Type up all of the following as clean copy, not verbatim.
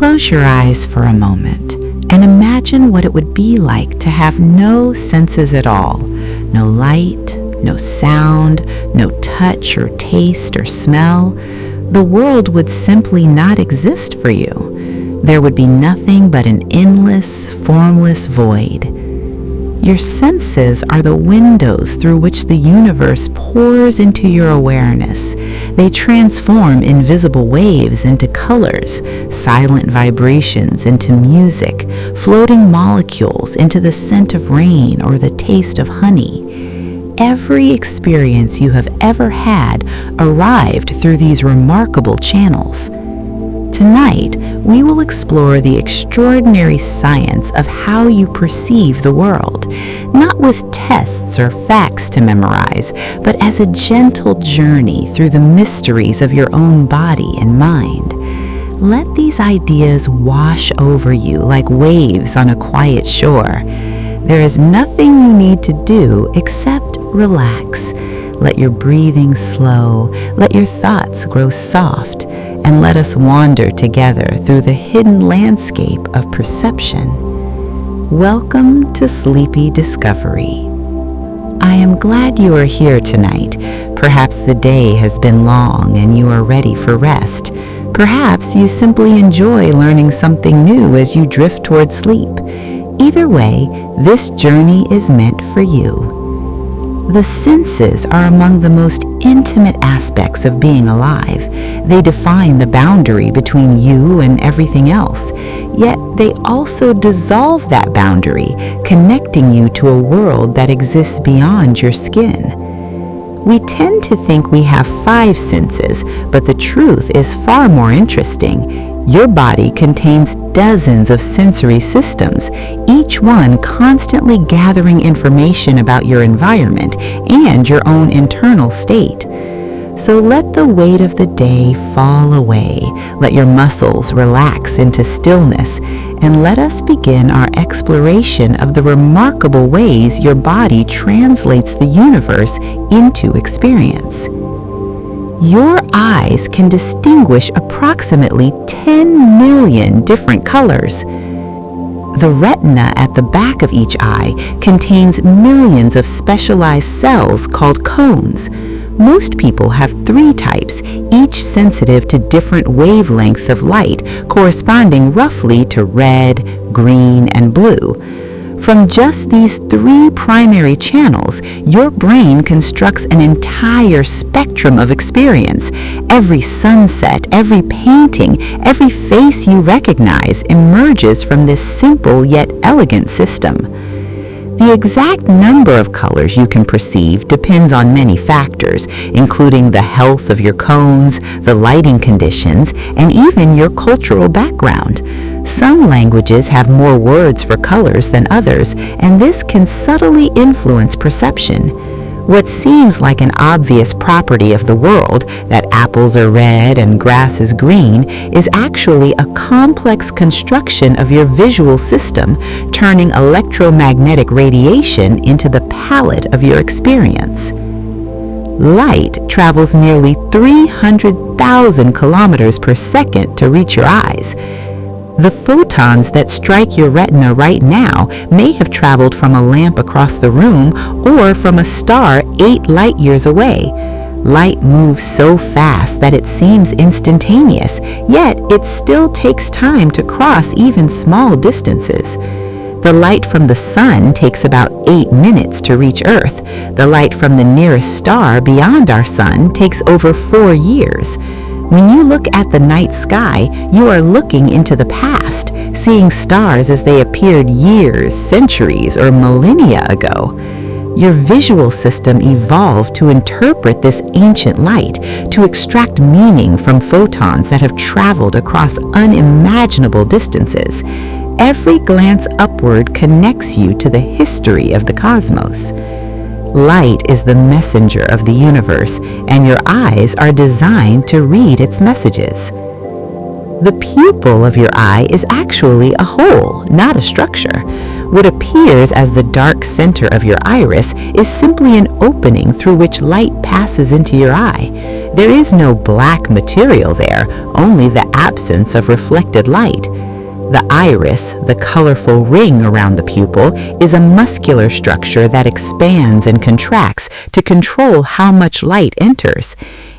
Close your eyes for a moment and imagine what it would be like to have no senses at all. No light, no sound, no touch or taste or smell. The world would simply not exist for you. There would be nothing but an endless, formless void. Your senses are the windows through which the universe pours into your awareness. They transform invisible waves into colors, silent vibrations into music, floating molecules into the scent of rain or the taste of honey. Every experience you have ever had arrived through these remarkable channels. Tonight, we will explore the extraordinary science of how you perceive the world, not with tests or facts to memorize, but as a gentle journey through the mysteries of your own body and mind. Let these ideas wash over you like waves on a quiet shore. There is nothing you need to do except relax. Let your breathing slow, let your thoughts grow soft, and let us wander together through the hidden landscape of perception. Welcome to Sleepy Discovery. I am glad you are here tonight. Perhaps the day has been long and you are ready for rest. Perhaps you simply enjoy learning something new as you drift toward sleep. Either way, this journey is meant for you. The senses are among the most intimate aspects of being alive. They define the boundary between you and everything else, yet they also dissolve that boundary, connecting you to a world that exists beyond your skin. We tend to think we have 5 senses, but the truth is far more interesting. Your body contains dozens of sensory systems, each one constantly gathering information about your environment and your own internal state. So let the weight of the day fall away, let your muscles relax into stillness, and let us begin our exploration of the remarkable ways your body translates the universe into experience. Your eyes can distinguish approximately 10 million different colors. The retina at the back of each eye contains millions of specialized cells called cones. Most people have 3 types, each sensitive to different wavelengths of light, corresponding roughly to red, green, and blue. From just these 3 primary channels, your brain constructs an entire spectrum of experience. Every sunset, every painting, every face you recognize emerges from this simple yet elegant system. The exact number of colors you can perceive depends on many factors, including the health of your cones, the lighting conditions, and even your cultural background. Some languages have more words for colors than others, and this can subtly influence perception. What seems like an obvious property of the world, that apples are red and grass is green, is actually a complex construction of your visual system, turning electromagnetic radiation into the palette of your experience. Light travels nearly 300,000 kilometers per second to reach your eyes. The photons that strike your retina right now may have traveled from a lamp across the room or from a star 8 light years away. Light moves so fast that it seems instantaneous, yet it still takes time to cross even small distances. The light from the sun takes about 8 minutes to reach Earth. The light from the nearest star beyond our sun takes over 4 years. When you look at the night sky, you are looking into the past, seeing stars as they appeared years, centuries, or millennia ago. Your visual system evolved to interpret this ancient light, to extract meaning from photons that have traveled across unimaginable distances. Every glance upward connects you to the history of the cosmos. Light is the messenger of the universe, and your eyes are designed to read its messages. The pupil of your eye is actually a hole, not a structure. What appears as the dark center of your iris is simply an opening through which light passes into your eye. There is no black material there, only the absence of reflected light. The iris, the colorful ring around the pupil, is a muscular structure that expands and contracts to control how much light enters.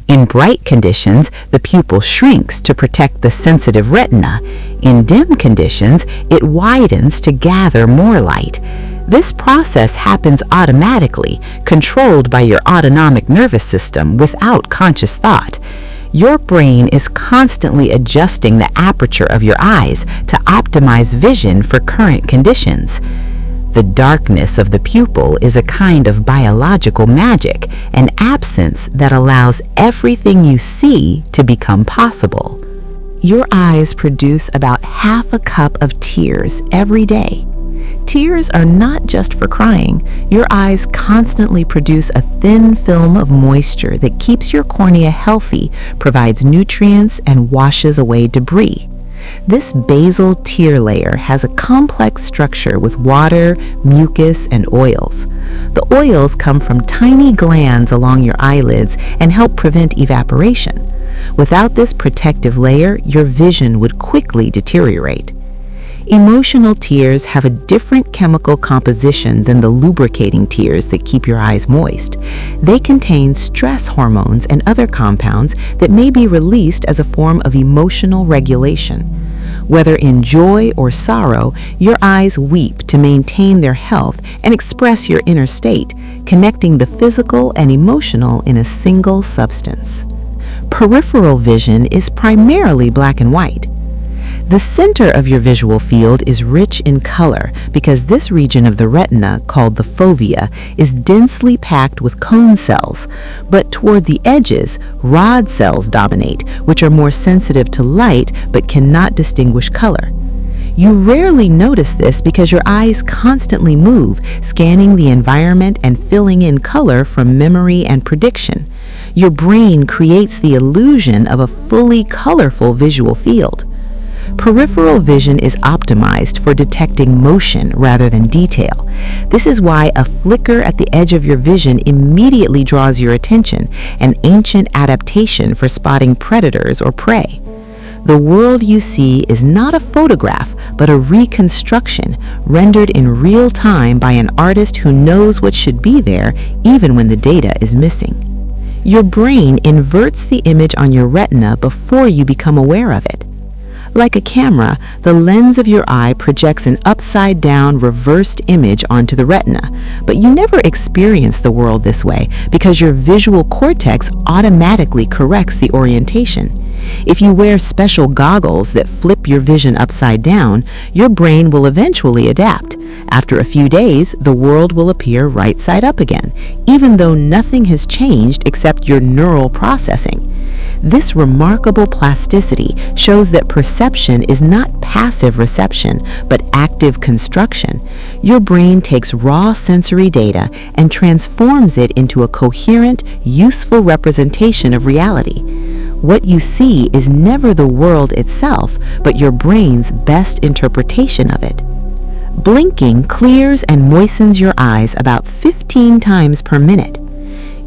In bright conditions, the pupil shrinks to protect the sensitive retina. In dim conditions, it widens to gather more light. This process happens automatically, controlled by your autonomic nervous system without conscious thought. Your brain is constantly adjusting the aperture of your eyes to optimize vision for current conditions. The darkness of the pupil is a kind of biological magic, an absence that allows everything you see to become possible. Your eyes produce about half a cup of tears every day. Tears are not just for crying. Your eyes constantly produce a thin film of moisture that keeps your cornea healthy, provides nutrients, and washes away debris. This basal tear layer has a complex structure with water, mucus, and oils. The oils come from tiny glands along your eyelids and help prevent evaporation. Without this protective layer, your vision would quickly deteriorate. Emotional tears have a different chemical composition than the lubricating tears that keep your eyes moist. They contain stress hormones and other compounds that may be released as a form of emotional regulation. Whether in joy or sorrow, your eyes weep to maintain their health and express your inner state, connecting the physical and emotional in a single substance. Peripheral vision is primarily black and white. The center of your visual field is rich in color because this region of the retina, called the fovea, is densely packed with cone cells, but toward the edges, rod cells dominate, which are more sensitive to light but cannot distinguish color. You rarely notice this because your eyes constantly move, scanning the environment and filling in color from memory and prediction. Your brain creates the illusion of a fully colorful visual field. Peripheral vision is optimized for detecting motion rather than detail. This is why a flicker at the edge of your vision immediately draws your attention, an ancient adaptation for spotting predators or prey. The world you see is not a photograph, but a reconstruction rendered in real time by an artist who knows what should be there even when the data is missing. Your brain inverts the image on your retina before you become aware of it. Like a camera, the lens of your eye projects an upside-down, reversed image onto the retina, but you never experience the world this way because your visual cortex automatically corrects the orientation. If you wear special goggles that flip your vision upside down, your brain will eventually adapt. After a few days, the world will appear right side up again, even though nothing has changed except your neural processing. This remarkable plasticity shows that perception is not passive reception, but active construction. Your brain takes raw sensory data and transforms it into a coherent, useful representation of reality. What you see is never the world itself, but your brain's best interpretation of it. Blinking clears and moistens your eyes about 15 times per minute.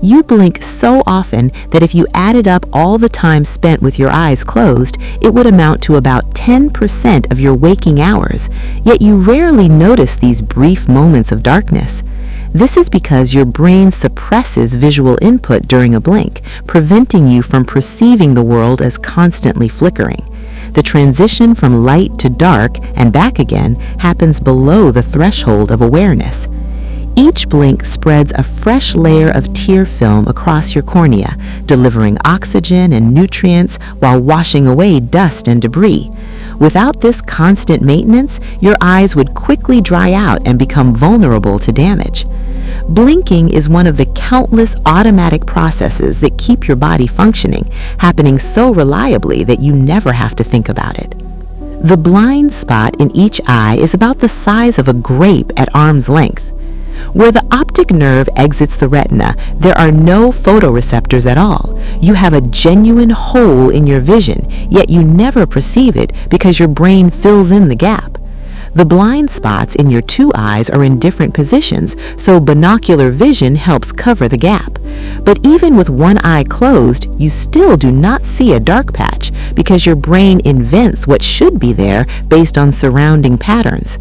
You blink so often that if you added up all the time spent with your eyes closed, it would amount to about 10% of your waking hours, yet you rarely notice these brief moments of darkness. This is because your brain suppresses visual input during a blink, preventing you from perceiving the world as constantly flickering. The transition from light to dark and back again happens below the threshold of awareness. Each blink spreads a fresh layer of tear film across your cornea, delivering oxygen and nutrients while washing away dust and debris. Without this constant maintenance, your eyes would quickly dry out and become vulnerable to damage. Blinking is one of the countless automatic processes that keep your body functioning, happening so reliably that you never have to think about it. The blind spot in each eye is about the size of a grape at arm's length. Where the optic nerve exits the retina, there are no photoreceptors at all. You have a genuine hole in your vision, yet you never perceive it because your brain fills in the gap. The blind spots in your two eyes are in different positions, so binocular vision helps cover the gap. But even with one eye closed, you still do not see a dark patch because your brain invents what should be there based on surrounding patterns.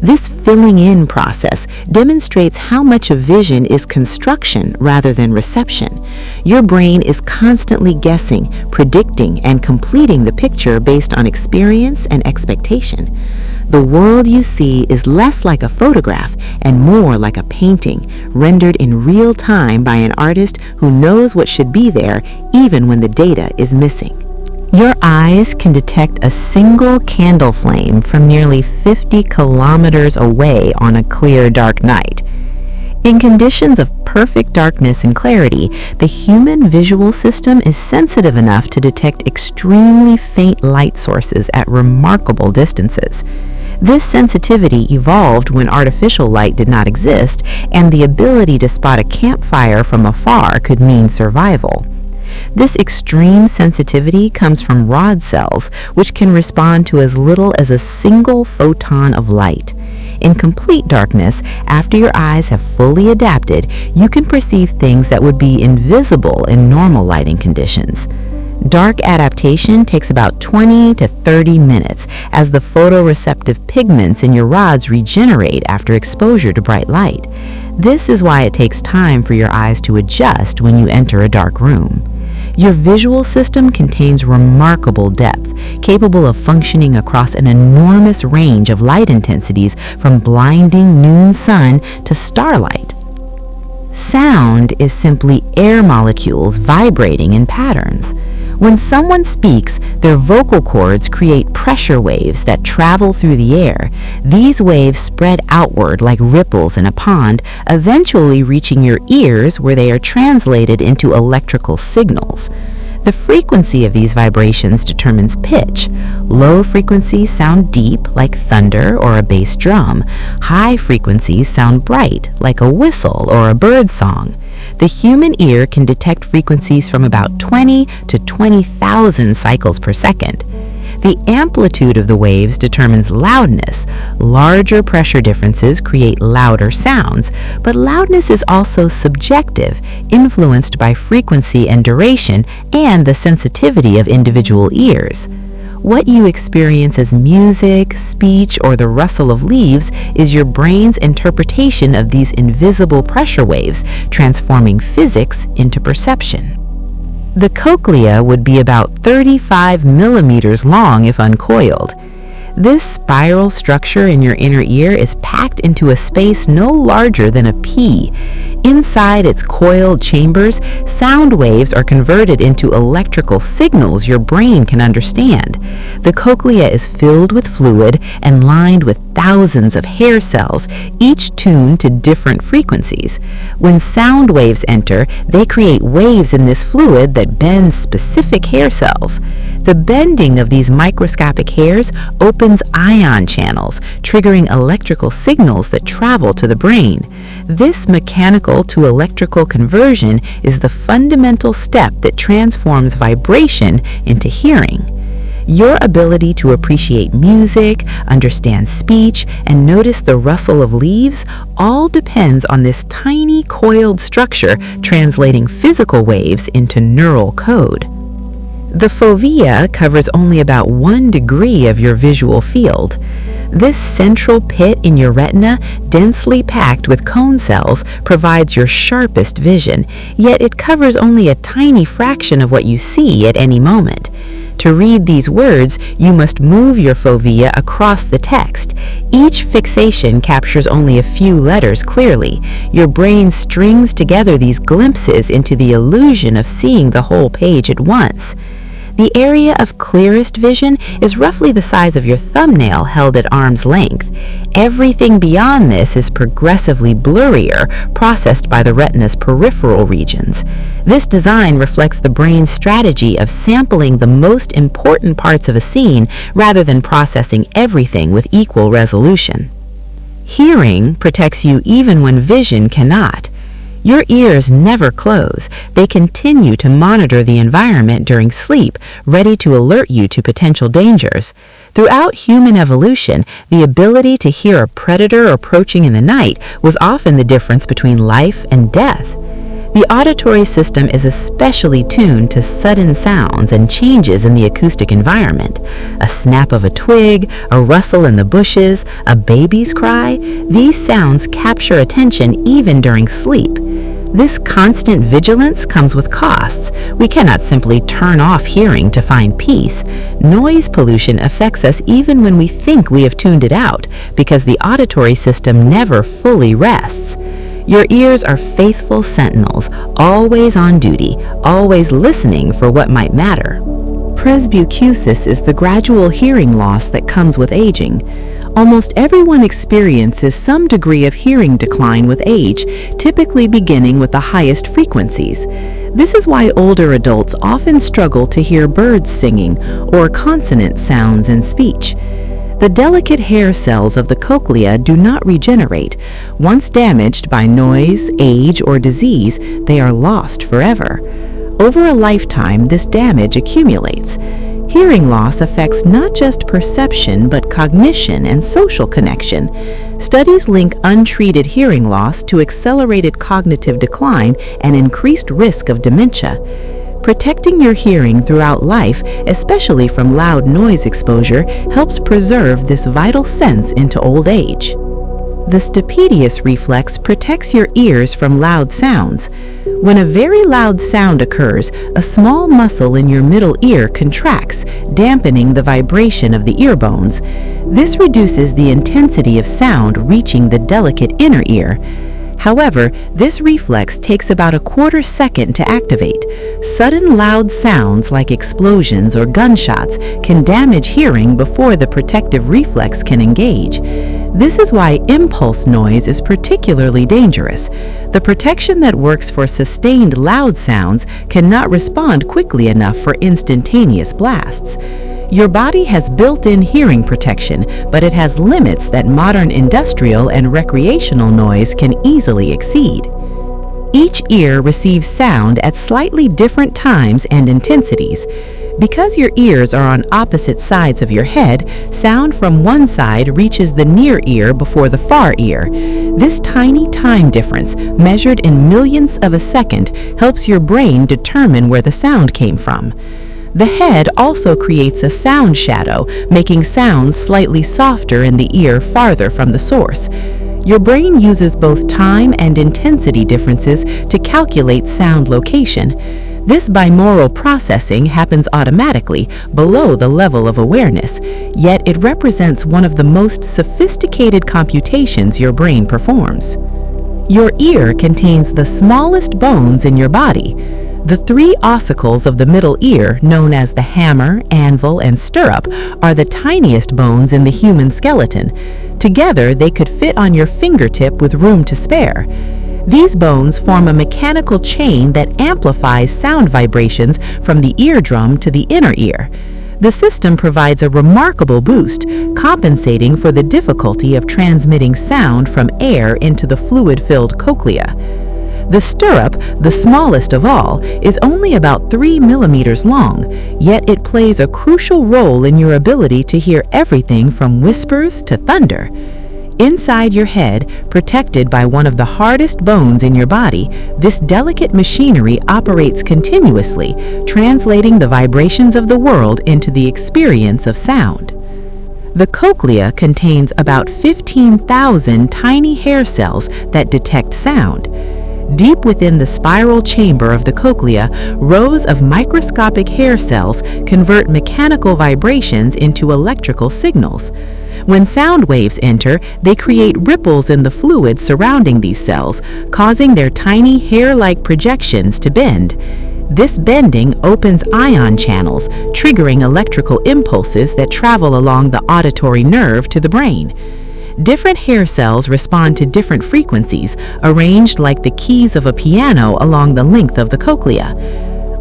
This filling in process demonstrates how much of vision is construction rather than reception. Your brain is constantly guessing, predicting, and completing the picture based on experience and expectation. The world you see is less like a photograph and more like a painting, rendered in real time by an artist who knows what should be there even when the data is missing. Your eyes can detect a single candle flame from nearly 50 kilometers away on a clear, dark night. In conditions of perfect darkness and clarity, the human visual system is sensitive enough to detect extremely faint light sources at remarkable distances. This sensitivity evolved when artificial light did not exist, and the ability to spot a campfire from afar could mean survival. This extreme sensitivity comes from rod cells, which can respond to as little as a single photon of light. In complete darkness, after your eyes have fully adapted, you can perceive things that would be invisible in normal lighting conditions. Dark adaptation takes about 20 to 30 minutes as the photoreceptive pigments in your rods regenerate after exposure to bright light. This is why it takes time for your eyes to adjust when you enter a dark room. Your visual system contains remarkable depth, capable of functioning across an enormous range of light intensities from blinding noon sun to starlight. Sound is simply air molecules vibrating in patterns. When someone speaks, their vocal cords create pressure waves that travel through the air. These waves spread outward like ripples in a pond, eventually reaching your ears where they are translated into electrical signals. The frequency of these vibrations determines pitch. Low frequencies sound deep, like thunder or a bass drum. High frequencies sound bright, like a whistle or a bird song. The human ear can detect frequencies from about 20 to 20,000 cycles per second. The amplitude of the waves determines loudness. Larger pressure differences create louder sounds, but loudness is also subjective, influenced by frequency and duration and the sensitivity of individual ears. What you experience as music, speech, or the rustle of leaves is your brain's interpretation of these invisible pressure waves, transforming physics into perception. The cochlea would be about 35 millimeters long if uncoiled. This spiral structure in your inner ear is packed into a space no larger than a pea. Inside its coiled chambers, sound waves are converted into electrical signals your brain can understand. The cochlea is filled with fluid and lined with thousands of hair cells, each tuned to different frequencies. When sound waves enter, they create waves in this fluid that bend specific hair cells. The bending of these microscopic hairs opens ion channels, triggering electrical signals that travel to the brain. This mechanical to electrical conversion is the fundamental step that transforms vibration into hearing. Your ability to appreciate music, understand speech, and notice the rustle of leaves all depends on this tiny coiled structure translating physical waves into neural code. The fovea covers only about 1 degree of your visual field. This central pit in your retina, densely packed with cone cells, provides your sharpest vision, yet it covers only a tiny fraction of what you see at any moment. To read these words, you must move your fovea across the text. Each fixation captures only a few letters clearly. Your brain strings together these glimpses into the illusion of seeing the whole page at once. The area of clearest vision is roughly the size of your thumbnail held at arm's length. Everything beyond this is progressively blurrier, processed by the retina's peripheral regions. This design reflects the brain's strategy of sampling the most important parts of a scene rather than processing everything with equal resolution. Hearing protects you even when vision cannot. Your ears never close. They continue to monitor the environment during sleep, ready to alert you to potential dangers. Throughout human evolution, the ability to hear a predator approaching in the night was often the difference between life and death. The auditory system is especially tuned to sudden sounds and changes in the acoustic environment. A snap of a twig, a rustle in the bushes, a baby's cry, these sounds capture attention even during sleep. This constant vigilance comes with costs. We cannot simply turn off hearing to find peace. Noise pollution affects us even when we think we have tuned it out, because the auditory system never fully rests. Your ears are faithful sentinels, always on duty, always listening for what might matter. Presbycusis is the gradual hearing loss that comes with aging. Almost everyone experiences some degree of hearing decline with age, typically beginning with the highest frequencies. This is why older adults often struggle to hear birds singing or consonant sounds in speech. The delicate hair cells of the cochlea do not regenerate. Once damaged by noise, age, or disease, they are lost forever. Over a lifetime, this damage accumulates. Hearing loss affects not just perception, but cognition and social connection. Studies link untreated hearing loss to accelerated cognitive decline and increased risk of dementia. Protecting your hearing throughout life, especially from loud noise exposure, helps preserve this vital sense into old age. The stapedius reflex protects your ears from loud sounds. When a very loud sound occurs, a small muscle in your middle ear contracts, dampening the vibration of the ear bones. This reduces the intensity of sound reaching the delicate inner ear. However, this reflex takes about a quarter second to activate. Sudden loud sounds like explosions or gunshots can damage hearing before the protective reflex can engage. This is why impulse noise is particularly dangerous. The protection that works for sustained loud sounds cannot respond quickly enough for instantaneous blasts. Your body has built-in hearing protection, but it has limits that modern industrial and recreational noise can easily exceed. Each ear receives sound at slightly different times and intensities. Because your ears are on opposite sides of your head, sound from one side reaches the near ear before the far ear. This tiny time difference, measured in millionths of a second, helps your brain determine where the sound came from. The head also creates a sound shadow, making sounds slightly softer in the ear farther from the source. Your brain uses both time and intensity differences to calculate sound location. This binaural processing happens automatically below the level of awareness, yet it represents one of the most sophisticated computations your brain performs. Your ear contains the smallest bones in your body. The three ossicles of the middle ear, known as the hammer, anvil, and stirrup, are the tiniest bones in the human skeleton. Together, they could fit on your fingertip with room to spare. These bones form a mechanical chain that amplifies sound vibrations from the eardrum to the inner ear. The system provides a remarkable boost, compensating for the difficulty of transmitting sound from air into the fluid-filled cochlea. The stirrup, the smallest of all, is only about 3 millimeters long, yet it plays a crucial role in your ability to hear everything from whispers to thunder. Inside your head, protected by one of the hardest bones in your body, this delicate machinery operates continuously, translating the vibrations of the world into the experience of sound. The cochlea contains about 15,000 tiny hair cells that detect sound. Deep within the spiral chamber of the cochlea, rows of microscopic hair cells convert mechanical vibrations into electrical signals. When sound waves enter, they create ripples in the fluid surrounding these cells, causing their tiny hair-like projections to bend. This bending opens ion channels, triggering electrical impulses that travel along the auditory nerve to the brain. Different hair cells respond to different frequencies, arranged like the keys of a piano along the length of the cochlea.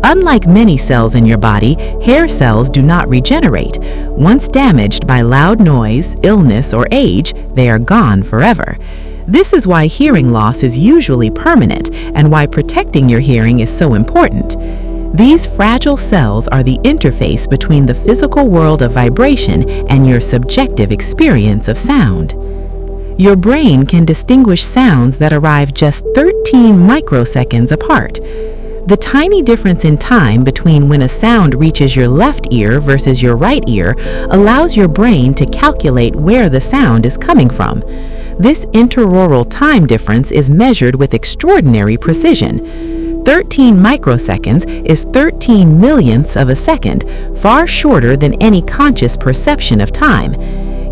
Unlike many cells in your body, hair cells do not regenerate. Once damaged by loud noise, illness, or age, they are gone forever. This is why hearing loss is usually permanent and why protecting your hearing is so important. These fragile cells are the interface between the physical world of vibration and your subjective experience of sound. Your brain can distinguish sounds that arrive just 13 microseconds apart. The tiny difference in time between when a sound reaches your left ear versus your right ear allows your brain to calculate where the sound is coming from. This interaural time difference is measured with extraordinary precision. 13 microseconds is 13 millionths of a second, far shorter than any conscious perception of time.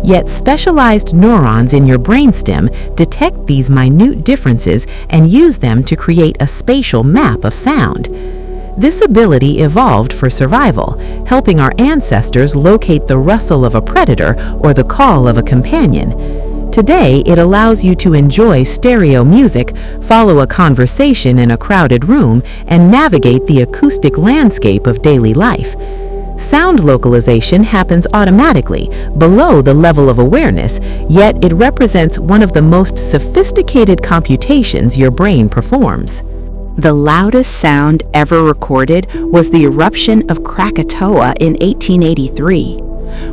Yet specialized neurons in your brainstem detect these minute differences and use them to create a spatial map of sound. This ability evolved for survival, helping our ancestors locate the rustle of a predator or the call of a companion. Today, it allows you to enjoy stereo music, follow a conversation in a crowded room, and navigate the acoustic landscape of daily life. Sound localization happens automatically, below the level of awareness, yet it represents one of the most sophisticated computations your brain performs. The loudest sound ever recorded was the eruption of Krakatoa in 1883.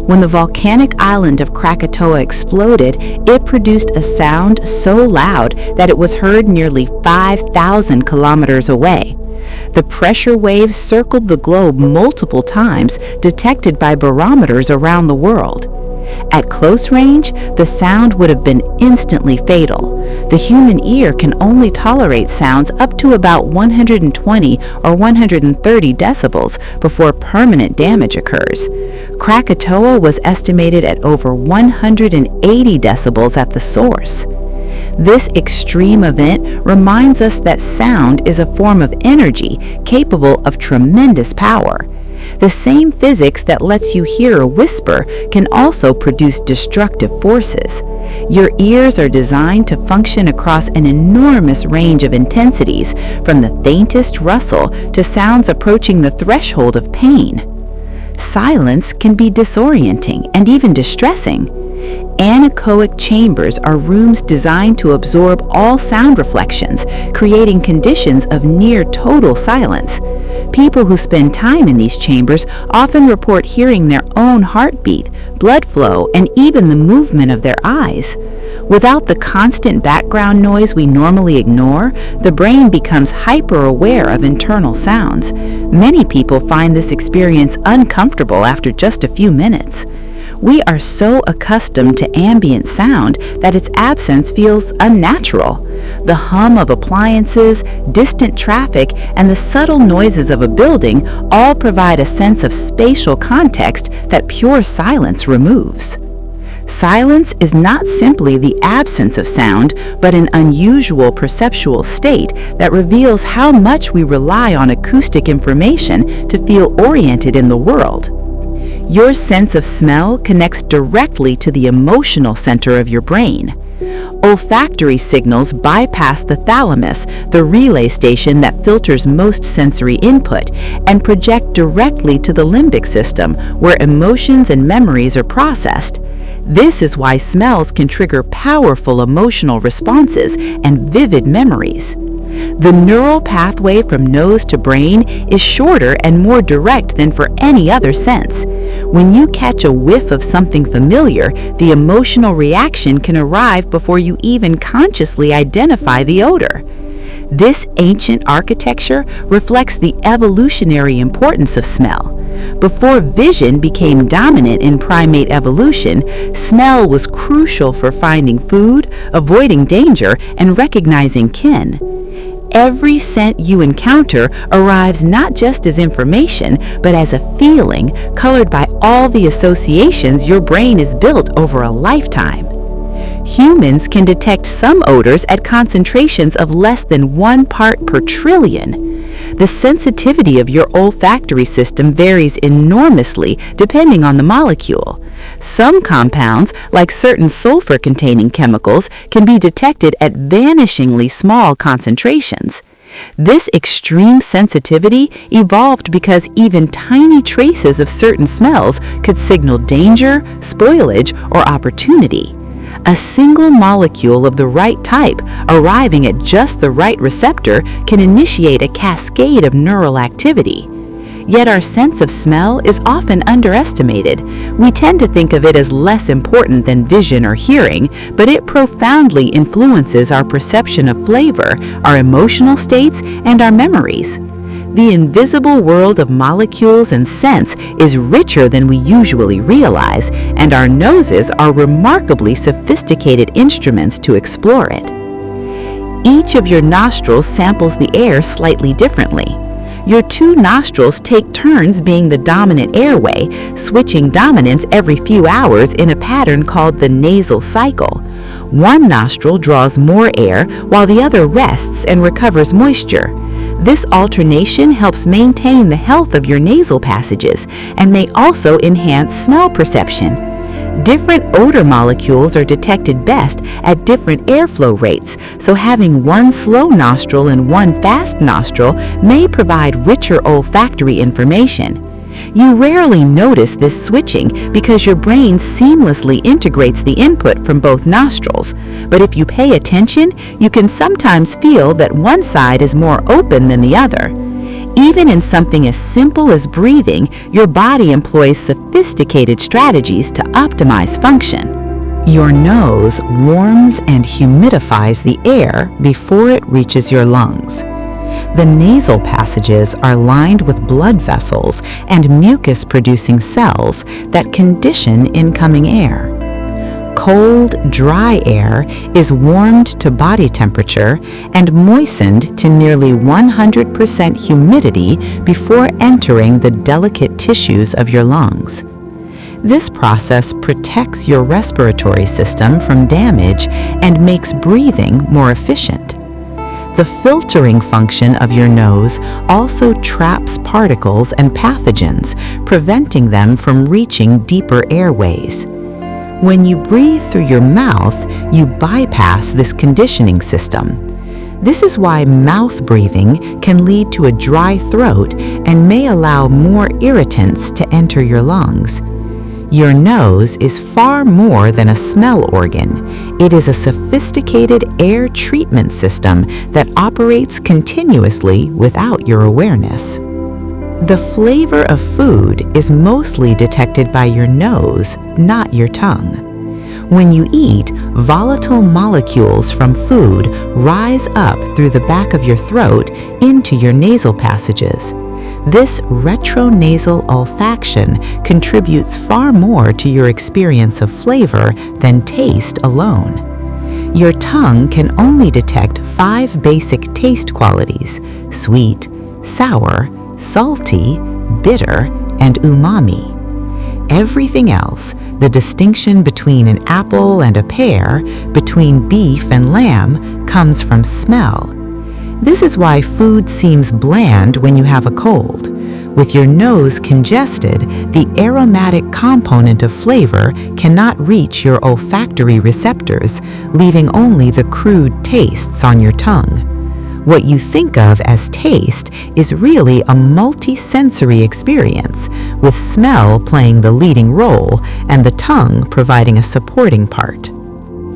When the volcanic island of Krakatoa exploded, it produced a sound so loud that it was heard nearly 5,000 kilometers away. The pressure waves circled the globe multiple times, detected by barometers around the world. At close range, the sound would have been instantly fatal. The human ear can only tolerate sounds up to about 120 or 130 decibels before permanent damage occurs. Krakatoa was estimated at over 180 decibels at the source. This extreme event reminds us that sound is a form of energy capable of tremendous power. The same physics that lets you hear a whisper can also produce destructive forces. Your ears are designed to function across an enormous range of intensities, from the faintest rustle to sounds approaching the threshold of pain. Silence can be disorienting and even distressing. Anechoic chambers are rooms designed to absorb all sound reflections, creating conditions of near total silence. People who spend time in these chambers often report hearing their own heartbeat, blood flow, and even the movement of their eyes. Without the constant background noise we normally ignore, the brain becomes hyper-aware of internal sounds. Many people find this experience uncomfortable after just a few minutes. We are so accustomed to ambient sound that its absence feels unnatural. The hum of appliances, distant traffic, and the subtle noises of a building all provide a sense of spatial context that pure silence removes. Silence is not simply the absence of sound, but an unusual perceptual state that reveals how much we rely on acoustic information to feel oriented in the world. Your sense of smell connects directly to the emotional center of your brain. Olfactory signals bypass the thalamus, the relay station that filters most sensory input, and project directly to the limbic system, where emotions and memories are processed. This is why smells can trigger powerful emotional responses and vivid memories. The neural pathway from nose to brain is shorter and more direct than for any other sense. When you catch a whiff of something familiar, the emotional reaction can arrive before you even consciously identify the odor. This ancient architecture reflects the evolutionary importance of smell. Before vision became dominant in primate evolution, smell was crucial for finding food, avoiding danger, and recognizing kin. Every scent you encounter arrives not just as information, but as a feeling colored by all the associations your brain has built over a lifetime. Humans can detect some odors at concentrations of less than 1 part per trillion. The sensitivity of your olfactory system varies enormously depending on the molecule. Some compounds, like certain sulfur-containing chemicals, can be detected at vanishingly small concentrations. This extreme sensitivity evolved because even tiny traces of certain smells could signal danger, spoilage, or opportunity. A single molecule of the right type arriving at just the right receptor can initiate a cascade of neural activity. Yet our sense of smell is often underestimated. We tend to think of it as less important than vision or hearing, but it profoundly influences our perception of flavor, our emotional states, and our memories. The invisible world of molecules and scents is richer than we usually realize, and our noses are remarkably sophisticated instruments to explore it. Each of your nostrils samples the air slightly differently. Your two nostrils take turns being the dominant airway, switching dominance every few hours in a pattern called the nasal cycle. One nostril draws more air while the other rests and recovers moisture. This alternation helps maintain the health of your nasal passages and may also enhance smell perception. Different odor molecules are detected best at different airflow rates, so having one slow nostril and one fast nostril may provide richer olfactory information. You rarely notice this switching because your brain seamlessly integrates the input from both nostrils, but if you pay attention, you can sometimes feel that one side is more open than the other. Even in something as simple as breathing, your body employs sophisticated strategies to optimize function. Your nose warms and humidifies the air before it reaches your lungs. The nasal passages are lined with blood vessels and mucus-producing cells that condition incoming air. Cold, dry air is warmed to body temperature and moistened to nearly 100% humidity before entering the delicate tissues of your lungs. This process protects your respiratory system from damage and makes breathing more efficient. The filtering function of your nose also traps particles and pathogens, preventing them from reaching deeper airways. When you breathe through your mouth, you bypass this conditioning system. This is why mouth breathing can lead to a dry throat and may allow more irritants to enter your lungs. Your nose is far more than a smell organ. It is a sophisticated air treatment system that operates continuously without your awareness. The flavor of food is mostly detected by your nose, not your tongue. When you eat, volatile molecules from food rise up through the back of your throat into your nasal passages. This retronasal olfaction contributes far more to your experience of flavor than taste alone. Your tongue can only detect 5 basic taste qualities: sweet, sour, salty, bitter, and umami. Everything else, the distinction between an apple and a pear, between beef and lamb, comes from smell. This is why food seems bland when you have a cold. With your nose congested, the aromatic component of flavor cannot reach your olfactory receptors, leaving only the crude tastes on your tongue. What you think of as taste is really a multi-sensory experience, with smell playing the leading role and the tongue providing a supporting part.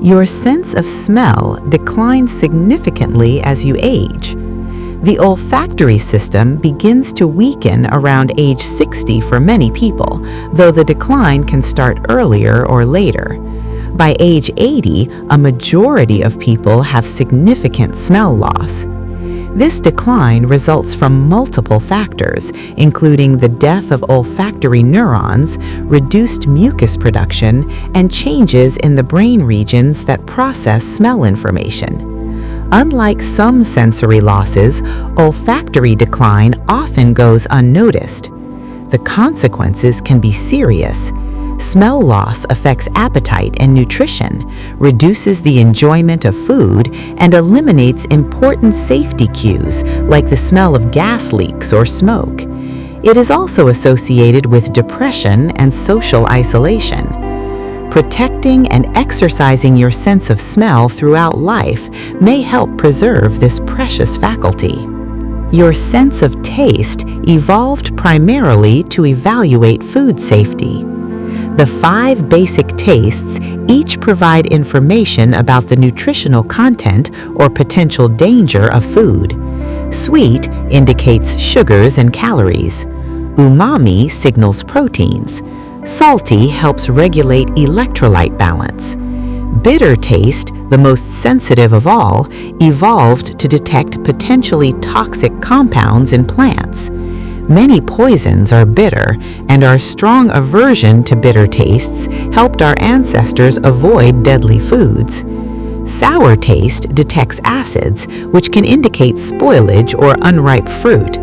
Your sense of smell declines significantly as you age. The olfactory system begins to weaken around age 60 for many people, though the decline can start earlier or later. By age 80, a majority of people have significant smell loss. This decline results from multiple factors, including the death of olfactory neurons, reduced mucus production, and changes in the brain regions that process smell information. Unlike some sensory losses, olfactory decline often goes unnoticed. The consequences can be serious. Smell loss affects appetite and nutrition, reduces the enjoyment of food, and eliminates important safety cues like the smell of gas leaks or smoke. It is also associated with depression and social isolation. Protecting and exercising your sense of smell throughout life may help preserve this precious faculty. Your sense of taste evolved primarily to evaluate food safety. The 5 basic tastes each provide information about the nutritional content or potential danger of food. Sweet indicates sugars and calories. Umami signals proteins. Salty helps regulate electrolyte balance. Bitter taste, the most sensitive of all, evolved to detect potentially toxic compounds in plants. Many poisons are bitter, and our strong aversion to bitter tastes helped our ancestors avoid deadly foods. Sour taste detects acids, which can indicate spoilage or unripe fruit.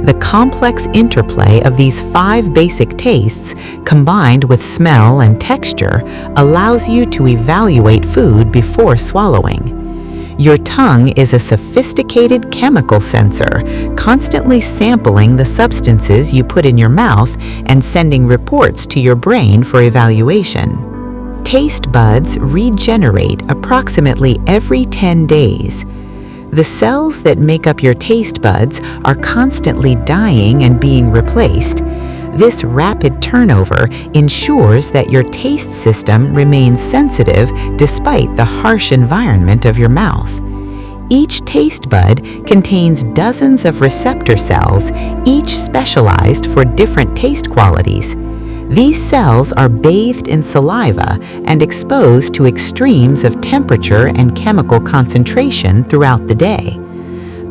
The complex interplay of these 5 basic tastes, combined with smell and texture, allows you to evaluate food before swallowing. Your tongue is a sophisticated chemical sensor, constantly sampling the substances you put in your mouth and sending reports to your brain for evaluation. Taste buds regenerate approximately every 10 days. The cells that make up your taste buds are constantly dying and being replaced. This rapid turnover ensures that your taste system remains sensitive despite the harsh environment of your mouth. Each taste bud contains dozens of receptor cells, each specialized for different taste qualities. These cells are bathed in saliva and exposed to extremes of temperature and chemical concentration throughout the day.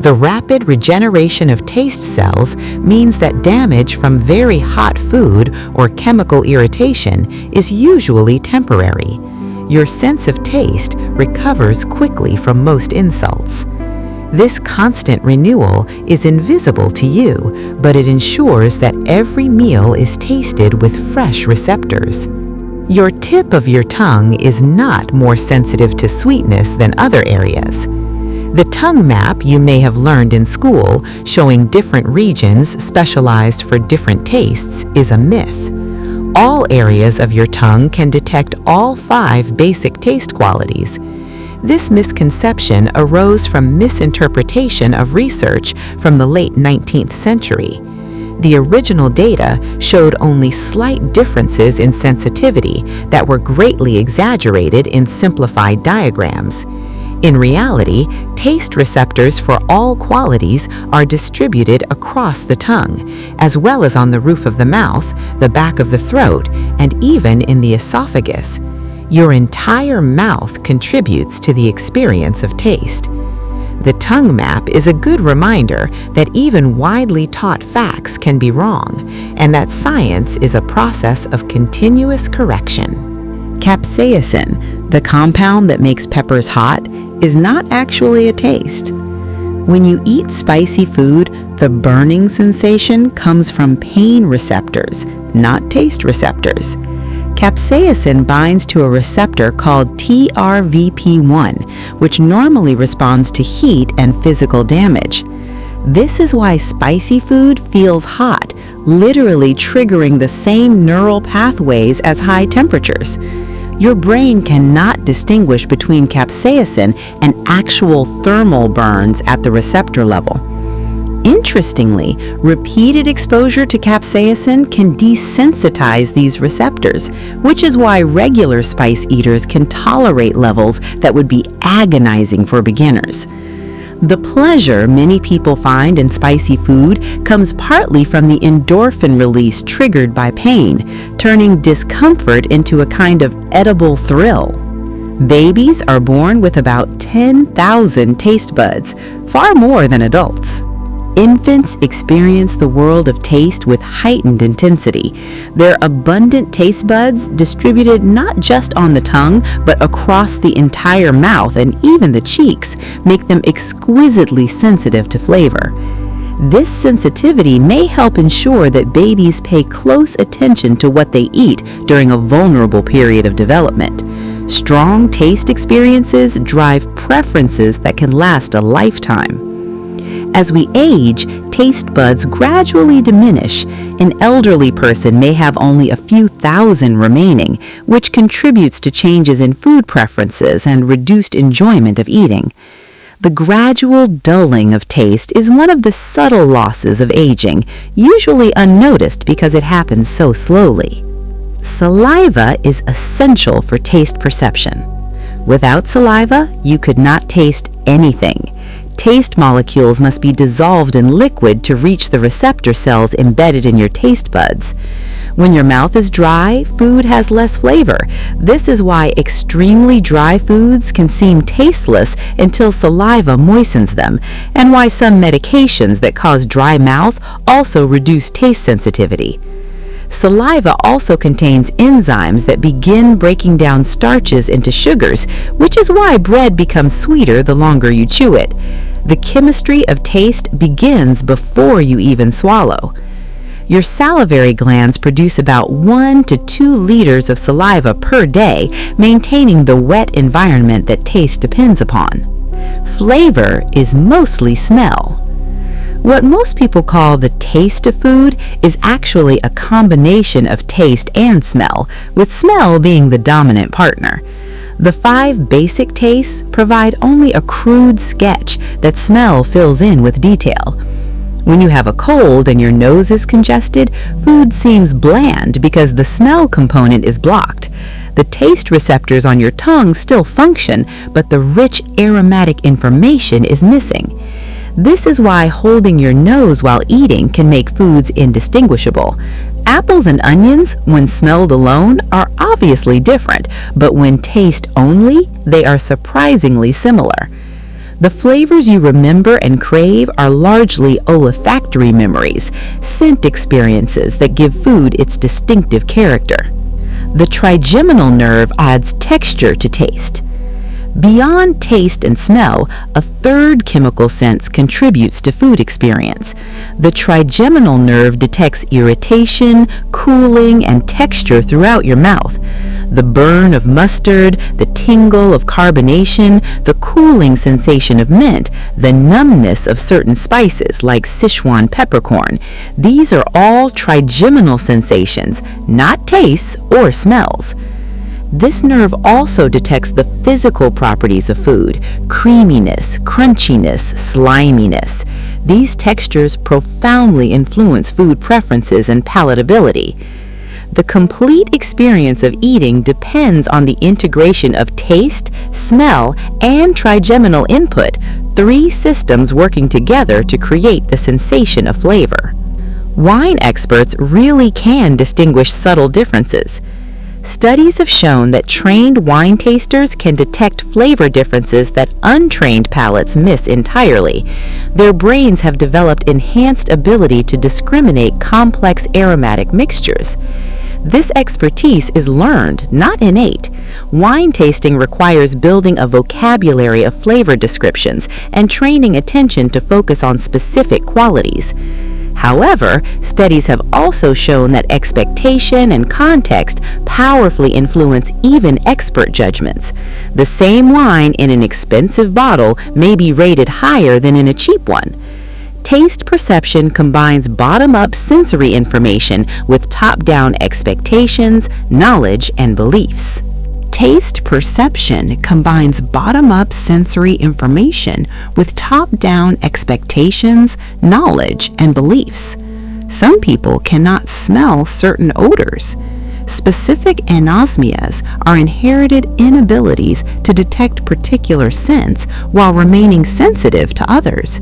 The rapid regeneration of taste cells means that damage from very hot food or chemical irritation is usually temporary. Your sense of taste recovers quickly from most insults. This constant renewal is invisible to you, but it ensures that every meal is tasted with fresh receptors. Your tip of your tongue is not more sensitive to sweetness than other areas. The tongue map you may have learned in school, showing different regions specialized for different tastes, is a myth. All areas of your tongue can detect all 5 basic taste qualities. This misconception arose from misinterpretation of research from the late 19th century. The original data showed only slight differences in sensitivity that were greatly exaggerated in simplified diagrams. In reality, taste receptors for all qualities are distributed across the tongue, as well as on the roof of the mouth, the back of the throat, and even in the esophagus. Your entire mouth contributes to the experience of taste. The tongue map is a good reminder that even widely taught facts can be wrong, and that science is a process of continuous correction. Capsaicin, the compound that makes peppers hot, is not actually a taste. When you eat spicy food, the burning sensation comes from pain receptors, not taste receptors. Capsaicin binds to a receptor called TRVP1, which normally responds to heat and physical damage. This is why spicy food feels hot, literally triggering the same neural pathways as high temperatures. Your brain cannot distinguish between capsaicin and actual thermal burns at the receptor level. Interestingly, repeated exposure to capsaicin can desensitize these receptors, which is why regular spice eaters can tolerate levels that would be agonizing for beginners. The pleasure many people find in spicy food comes partly from the endorphin release triggered by pain, turning discomfort into a kind of edible thrill. Babies are born with about 10,000 taste buds, far more than adults. Infants experience the world of taste with heightened intensity. Their abundant taste buds, distributed not just on the tongue, but across the entire mouth and even the cheeks, make them exquisitely sensitive to flavor. This sensitivity may help ensure that babies pay close attention to what they eat during a vulnerable period of development. Strong taste experiences drive preferences that can last a lifetime. As we age, taste buds gradually diminish. An elderly person may have only a few thousand remaining, which contributes to changes in food preferences and reduced enjoyment of eating. The gradual dulling of taste is one of the subtle losses of aging, usually unnoticed because it happens so slowly. Saliva is essential for taste perception. Without saliva, you could not taste anything. Taste molecules must be dissolved in liquid to reach the receptor cells embedded in your taste buds. When your mouth is dry, food has less flavor. This is why extremely dry foods can seem tasteless until saliva moistens them, and why some medications that cause dry mouth also reduce taste sensitivity. Saliva also contains enzymes that begin breaking down starches into sugars, which is why bread becomes sweeter the longer you chew it. The chemistry of taste begins before you even swallow. Your salivary glands produce about 1 to 2 liters of saliva per day, maintaining the wet environment that taste depends upon. Flavor is mostly smell. What most people call the taste of food is actually a combination of taste and smell, with smell being the dominant partner. The 5 basic tastes provide only a crude sketch that smell fills in with detail. When you have a cold and your nose is congested, food seems bland because the smell component is blocked. The taste receptors on your tongue still function, but the rich aromatic information is missing. This is why holding your nose while eating can make foods indistinguishable. Apples and onions, when smelled alone, are obviously different, but when taste only, they are surprisingly similar. The flavors you remember and crave are largely olfactory memories, scent experiences that give food its distinctive character. The trigeminal nerve adds texture to taste. Beyond taste and smell, a third chemical sense contributes to food experience. The trigeminal nerve detects irritation, cooling, and texture throughout your mouth. The burn of mustard, the tingle of carbonation, the cooling sensation of mint, the numbness of certain spices like Sichuan peppercorn. These are all trigeminal sensations, not tastes or smells. This nerve also detects the physical properties of food: creaminess, crunchiness, sliminess. These textures profoundly influence food preferences and palatability. The complete experience of eating depends on the integration of taste, smell, and trigeminal input, 3 systems working together to create the sensation of flavor. Wine experts really can distinguish subtle differences. Studies have shown that trained wine tasters can detect flavor differences that untrained palates miss entirely. Their brains have developed enhanced ability to discriminate complex aromatic mixtures. This expertise is learned, not innate. Wine tasting requires building a vocabulary of flavor descriptions and training attention to focus on specific qualities. However, studies have also shown that expectation and context powerfully influence even expert judgments. The same wine in an expensive bottle may be rated higher than in a cheap one. Taste perception combines bottom-up sensory information with top-down expectations, knowledge, and beliefs. Taste perception combines bottom-up sensory information with top-down expectations, knowledge, and beliefs. Some people cannot smell certain odors. Specific anosmias are inherited inabilities to detect particular scents while remaining sensitive to others.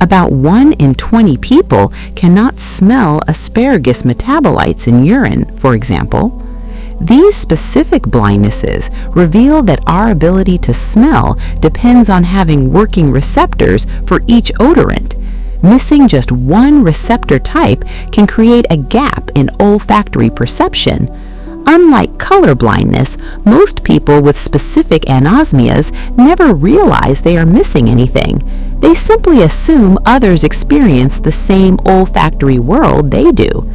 About 1 in 20 people cannot smell asparagus metabolites in urine, for example. These specific blindnesses reveal that our ability to smell depends on having working receptors for each odorant. Missing just one receptor type can create a gap in olfactory perception. Unlike color blindness, most people with specific anosmias never realize they are missing anything. They simply assume others experience the same olfactory world they do.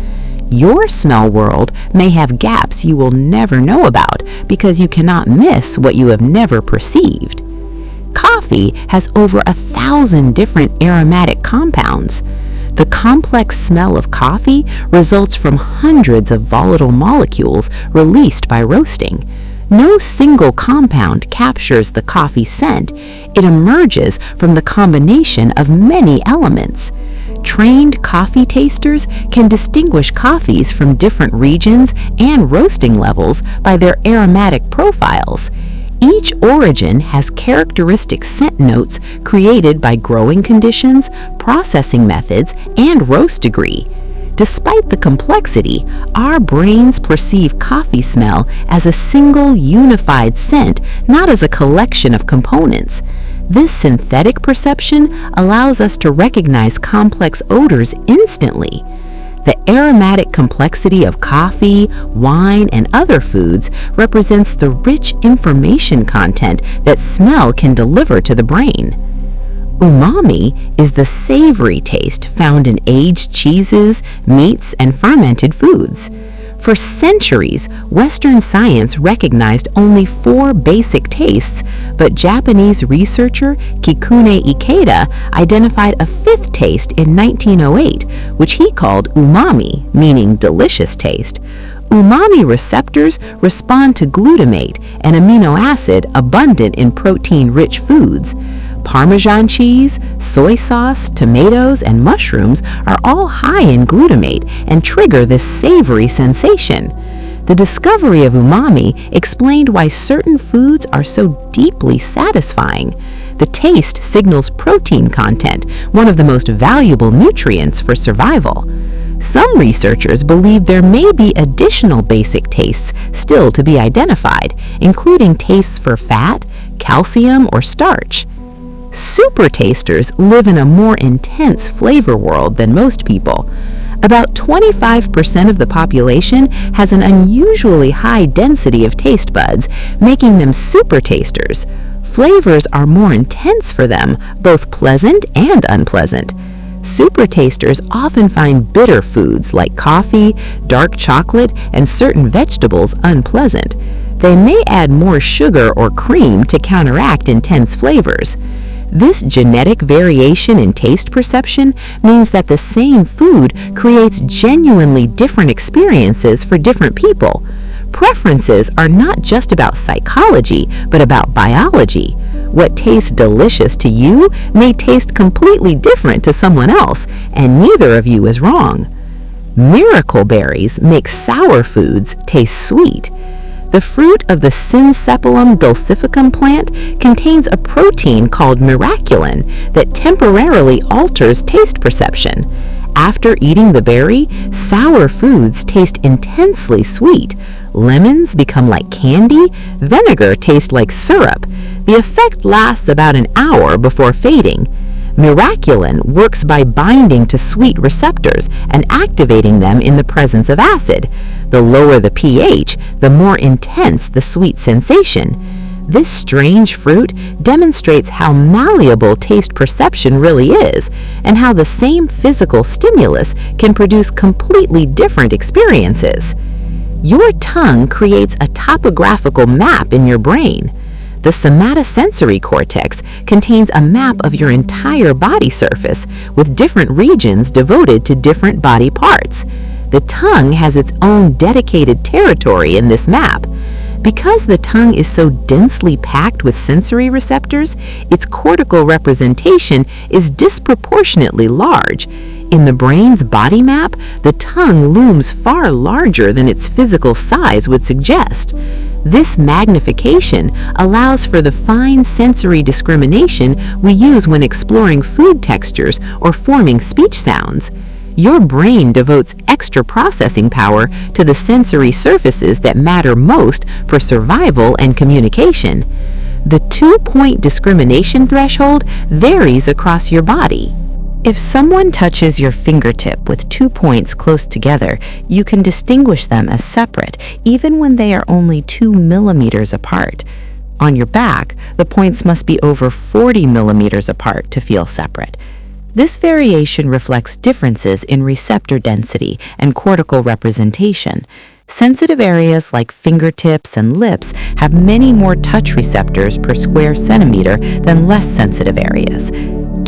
Your smell world may have gaps you will never know about because you cannot miss what you have never perceived. Coffee has over 1,000 different aromatic compounds. The complex smell of coffee results from hundreds of volatile molecules released by roasting. No single compound captures the coffee scent. It emerges from the combination of many elements. Trained coffee tasters can distinguish coffees from different regions and roasting levels by their aromatic profiles. Each origin has characteristic scent notes created by growing conditions, processing methods, and roast degree. Despite the complexity, our brains perceive coffee smell as a single unified scent, not as a collection of components. This synthetic perception allows us to recognize complex odors instantly. The aromatic complexity of coffee, wine, and other foods represents the rich information content that smell can deliver to the brain. Umami is the savory taste found in aged cheeses, meats, and fermented foods. For centuries, Western science recognized only 4 basic tastes, but Japanese researcher Kikune Ikeda identified a 5th taste in 1908, which he called umami, meaning delicious taste. Umami receptors respond to glutamate, an amino acid abundant in protein-rich foods. Parmesan cheese, soy sauce, tomatoes, and mushrooms are all high in glutamate and trigger this savory sensation. The discovery of umami explained why certain foods are so deeply satisfying. The taste signals protein content, one of the most valuable nutrients for survival. Some researchers believe there may be additional basic tastes still to be identified, including tastes for fat, calcium, or starch. Super tasters live in a more intense flavor world than most people. About 25% of the population has an unusually high density of taste buds, making them super tasters. Flavors are more intense for them, both pleasant and unpleasant. Super tasters often find bitter foods like coffee, dark chocolate, and certain vegetables unpleasant. They may add more sugar or cream to counteract intense flavors. This genetic variation in taste perception means that the same food creates genuinely different experiences for different people. Preferences are not just about psychology, but about biology. What tastes delicious to you may taste completely different to someone else, and neither of you is wrong. Miracle berries make sour foods taste sweet. The fruit of the Syncephalum dulcificum plant contains a protein called miraculin that temporarily alters taste perception. After eating the berry, sour foods taste intensely sweet. Lemons become like candy, vinegar tastes like syrup. The effect lasts about an hour before fading. Miraculin works by binding to sweet receptors and activating them in the presence of acid. The lower the pH, the more intense the sweet sensation. This strange fruit demonstrates how malleable taste perception really is, and how the same physical stimulus can produce completely different experiences. Your tongue creates a topographical map in your brain. The somatosensory cortex contains a map of your entire body surface, with different regions devoted to different body parts. The tongue has its own dedicated territory in this map. Because the tongue is so densely packed with sensory receptors, its cortical representation is disproportionately large. In the brain's body map, the tongue looms far larger than its physical size would suggest. This magnification allows for the fine sensory discrimination we use when exploring food textures or forming speech sounds. Your brain devotes extra processing power to the sensory surfaces that matter most for survival and communication. The 2-point discrimination threshold varies across your body. If someone touches your fingertip with 2 points close together, you can distinguish them as separate, even when they are only 2 millimeters apart. On your back, the points must be over 40 millimeters apart to feel separate. This variation reflects differences in receptor density and cortical representation. Sensitive areas like fingertips and lips have many more touch receptors per square centimeter than less sensitive areas.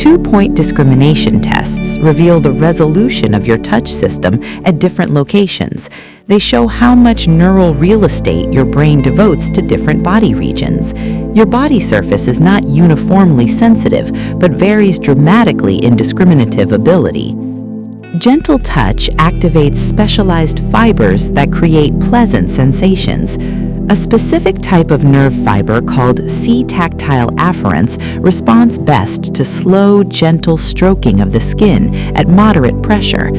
2-point discrimination tests reveal the resolution of your touch system at different locations. They show how much neural real estate your brain devotes to different body regions. Your body surface is not uniformly sensitive, but varies dramatically in discriminative ability. Gentle touch activates specialized fibers that create pleasant sensations. A specific type of nerve fiber called C-tactile afferents responds best to slow, gentle stroking of the skin at moderate pressure.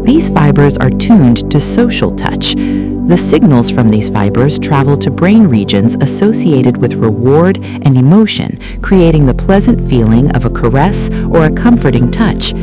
These fibers are tuned to social touch. The signals from these fibers travel to brain regions associated with reward and emotion, creating the pleasant feeling of a caress or a comforting touch.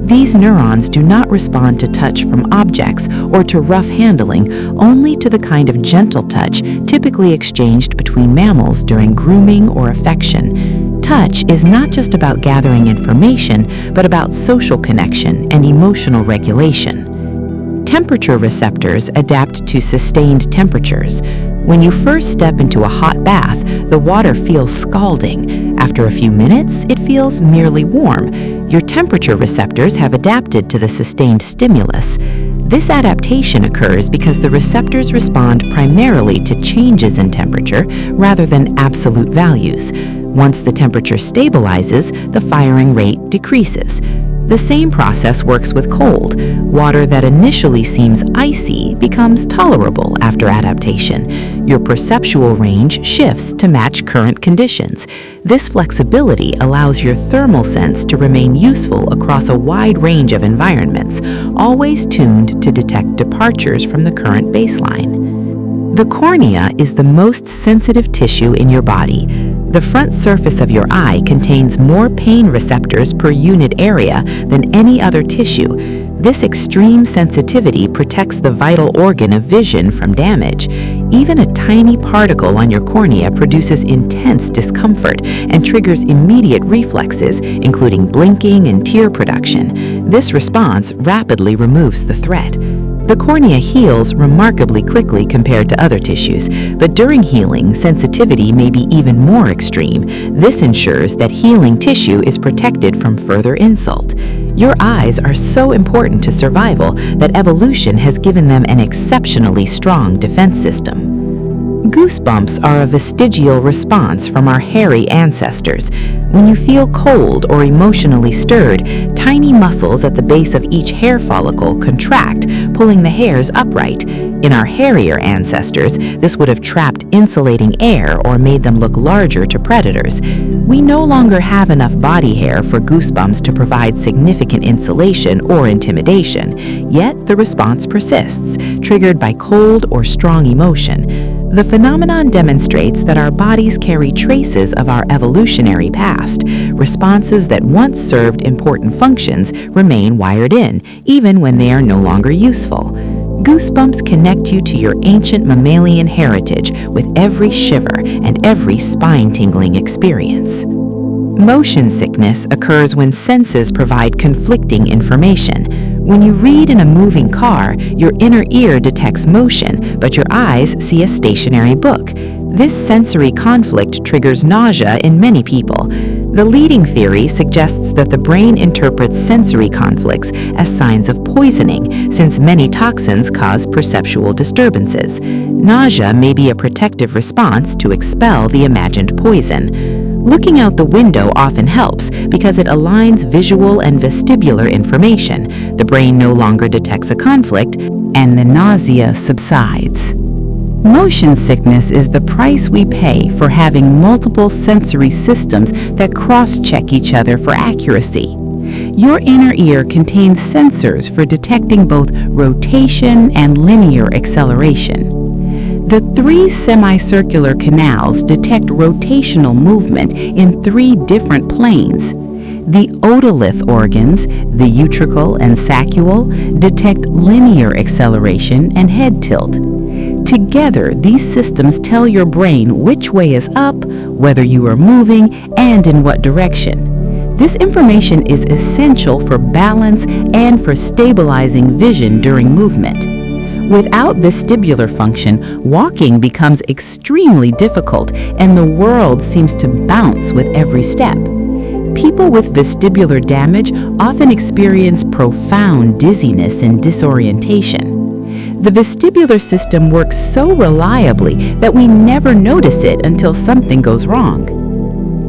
These neurons do not respond to touch from objects or to rough handling, only to the kind of gentle touch typically exchanged between mammals during grooming or affection. Touch is not just about gathering information, but about social connection and emotional regulation. Temperature receptors adapt to sustained temperatures. When you first step into a hot bath, the water feels scalding. After a few minutes, it feels merely warm. Your temperature receptors have adapted to the sustained stimulus. This adaptation occurs because the receptors respond primarily to changes in temperature rather than absolute values. Once the temperature stabilizes, the firing rate decreases. The same process works with cold. Water that initially seems icy becomes tolerable after adaptation. Your perceptual range shifts to match current conditions. This flexibility allows your thermal sense to remain useful across a wide range of environments, always tuned to detect departures from the current baseline. The cornea is the most sensitive tissue in your body. The front surface of your eye contains more pain receptors per unit area than any other tissue. This extreme sensitivity protects the vital organ of vision from damage. Even a tiny particle on your cornea produces intense discomfort and triggers immediate reflexes, including blinking and tear production. This response rapidly removes the threat. The cornea heals remarkably quickly compared to other tissues, but during healing, sensitivity may be even more extreme. This ensures that healing tissue is protected from further insult. Your eyes are so important to survival that evolution has given them an exceptionally strong defense system. Goosebumps are a vestigial response from our hairy ancestors. When you feel cold or emotionally stirred, tiny muscles at the base of each hair follicle contract, pulling the hairs upright. In our hairier ancestors, this would have trapped insulating air or made them look larger to predators. We no longer have enough body hair for goosebumps to provide significant insulation or intimidation, yet the response persists, triggered by cold or strong emotion. The phenomenon demonstrates that our bodies carry traces of our evolutionary past. Responses that once served important functions remain wired in, even when they are no longer useful. Goosebumps connect you to your ancient mammalian heritage with every shiver and every spine-tingling experience. Motion sickness occurs when senses provide conflicting information. When you read in a moving car, your inner ear detects motion, but your eyes see a stationary book. This sensory conflict triggers nausea in many people. The leading theory suggests that the brain interprets sensory conflicts as signs of poisoning, since many toxins cause perceptual disturbances. Nausea may be a protective response to expel the imagined poison. Looking out the window often helps because it aligns visual and vestibular information. The brain no longer detects a conflict, and the nausea subsides. Motion sickness is the price we pay for having multiple sensory systems that cross-check each other for accuracy. Your inner ear contains sensors for detecting both rotation and linear acceleration. The 3 semicircular canals detect rotational movement in 3 different planes. The otolith organs, the utricle and saccule, detect linear acceleration and head tilt. Together, these systems tell your brain which way is up, whether you are moving, and in what direction. This information is essential for balance and for stabilizing vision during movement. Without vestibular function, walking becomes extremely difficult and the world seems to bounce with every step. People with vestibular damage often experience profound dizziness and disorientation. The vestibular system works so reliably that we never notice it until something goes wrong.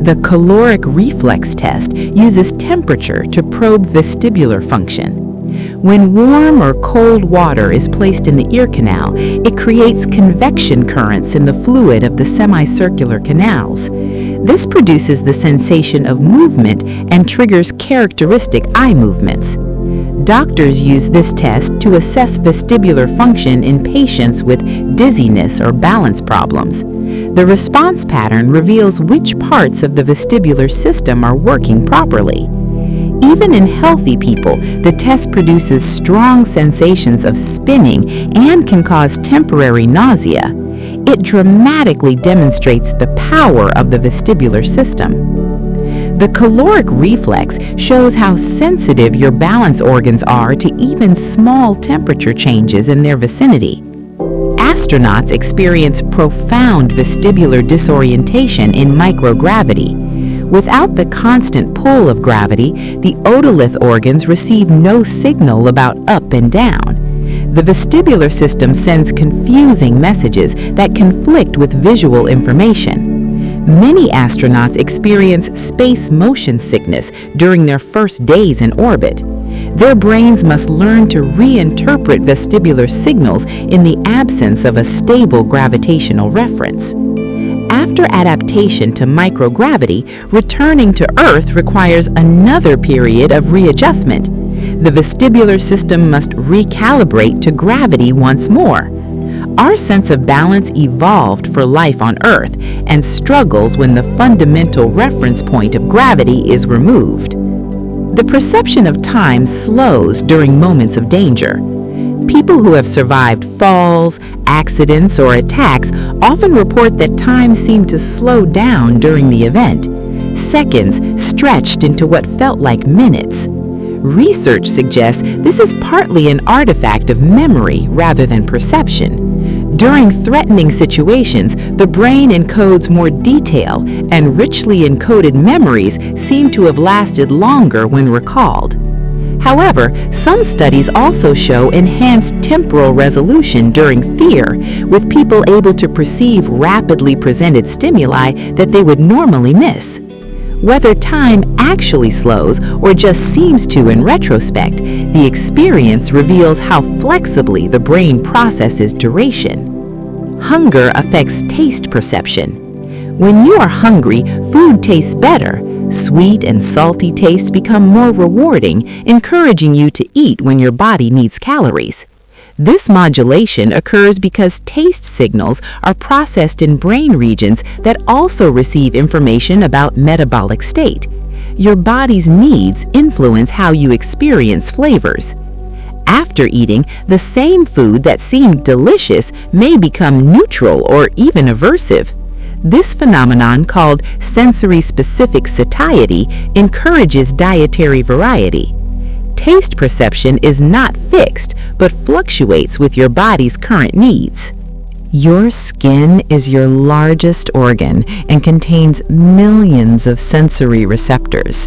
The caloric reflex test uses temperature to probe vestibular function. When warm or cold water is placed in the ear canal, it creates convection currents in the fluid of the semicircular canals. This produces the sensation of movement and triggers characteristic eye movements. Doctors use this test to assess vestibular function in patients with dizziness or balance problems. The response pattern reveals which parts of the vestibular system are working properly. Even in healthy people, the test produces strong sensations of spinning and can cause temporary nausea. It dramatically demonstrates the power of the vestibular system. The caloric reflex shows how sensitive your balance organs are to even small temperature changes in their vicinity. Astronauts experience profound vestibular disorientation in microgravity. Without the constant pull of gravity, the otolith organs receive no signal about up and down. The vestibular system sends confusing messages that conflict with visual information. Many astronauts experience space motion sickness during their first days in orbit. Their brains must learn to reinterpret vestibular signals in the absence of a stable gravitational reference. After adaptation to microgravity, returning to Earth requires another period of readjustment. The vestibular system must recalibrate to gravity once more. Our sense of balance evolved for life on Earth and struggles when the fundamental reference point of gravity is removed. The perception of time slows during moments of danger. People who have survived falls, accidents, or attacks often report that time seemed to slow down during the event. Seconds stretched into what felt like minutes. Research suggests this is partly an artifact of memory rather than perception. During threatening situations, the brain encodes more detail, and richly encoded memories seem to have lasted longer when recalled. However, some studies also show enhanced temporal resolution during fear, with people able to perceive rapidly presented stimuli that they would normally miss. Whether time actually slows or just seems to in retrospect, the experience reveals how flexibly the brain processes duration. Hunger affects taste perception. When you are hungry, food tastes better. Sweet and salty tastes become more rewarding, encouraging you to eat when your body needs calories. This modulation occurs because taste signals are processed in brain regions that also receive information about metabolic state. Your body's needs influence how you experience flavors. After eating, the same food that seemed delicious may become neutral or even aversive. This phenomenon, called sensory-specific satiety, encourages dietary variety. Taste perception is not fixed, but fluctuates with your body's current needs. Your skin is your largest organ and contains millions of sensory receptors.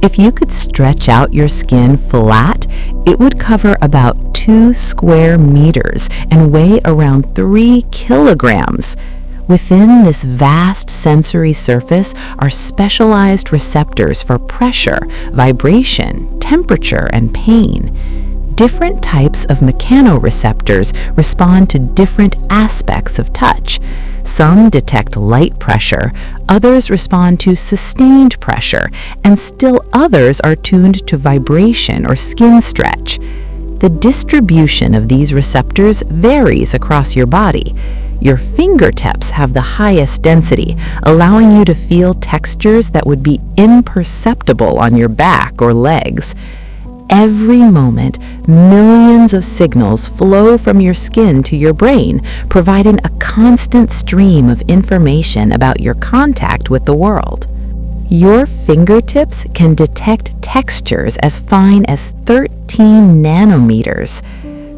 If you could stretch out your skin flat, it would cover about 2 square meters and weigh around 3 kilograms. Within this vast sensory surface are specialized receptors for pressure, vibration, temperature, and pain. Different types of mechanoreceptors respond to different aspects of touch. Some detect light pressure, others respond to sustained pressure, and still others are tuned to vibration or skin stretch. The distribution of these receptors varies across your body. Your fingertips have the highest density, allowing you to feel textures that would be imperceptible on your back or legs. Every moment, millions of signals flow from your skin to your brain, providing a constant stream of information about your contact with the world. Your fingertips can detect textures as fine as 13 nanometers.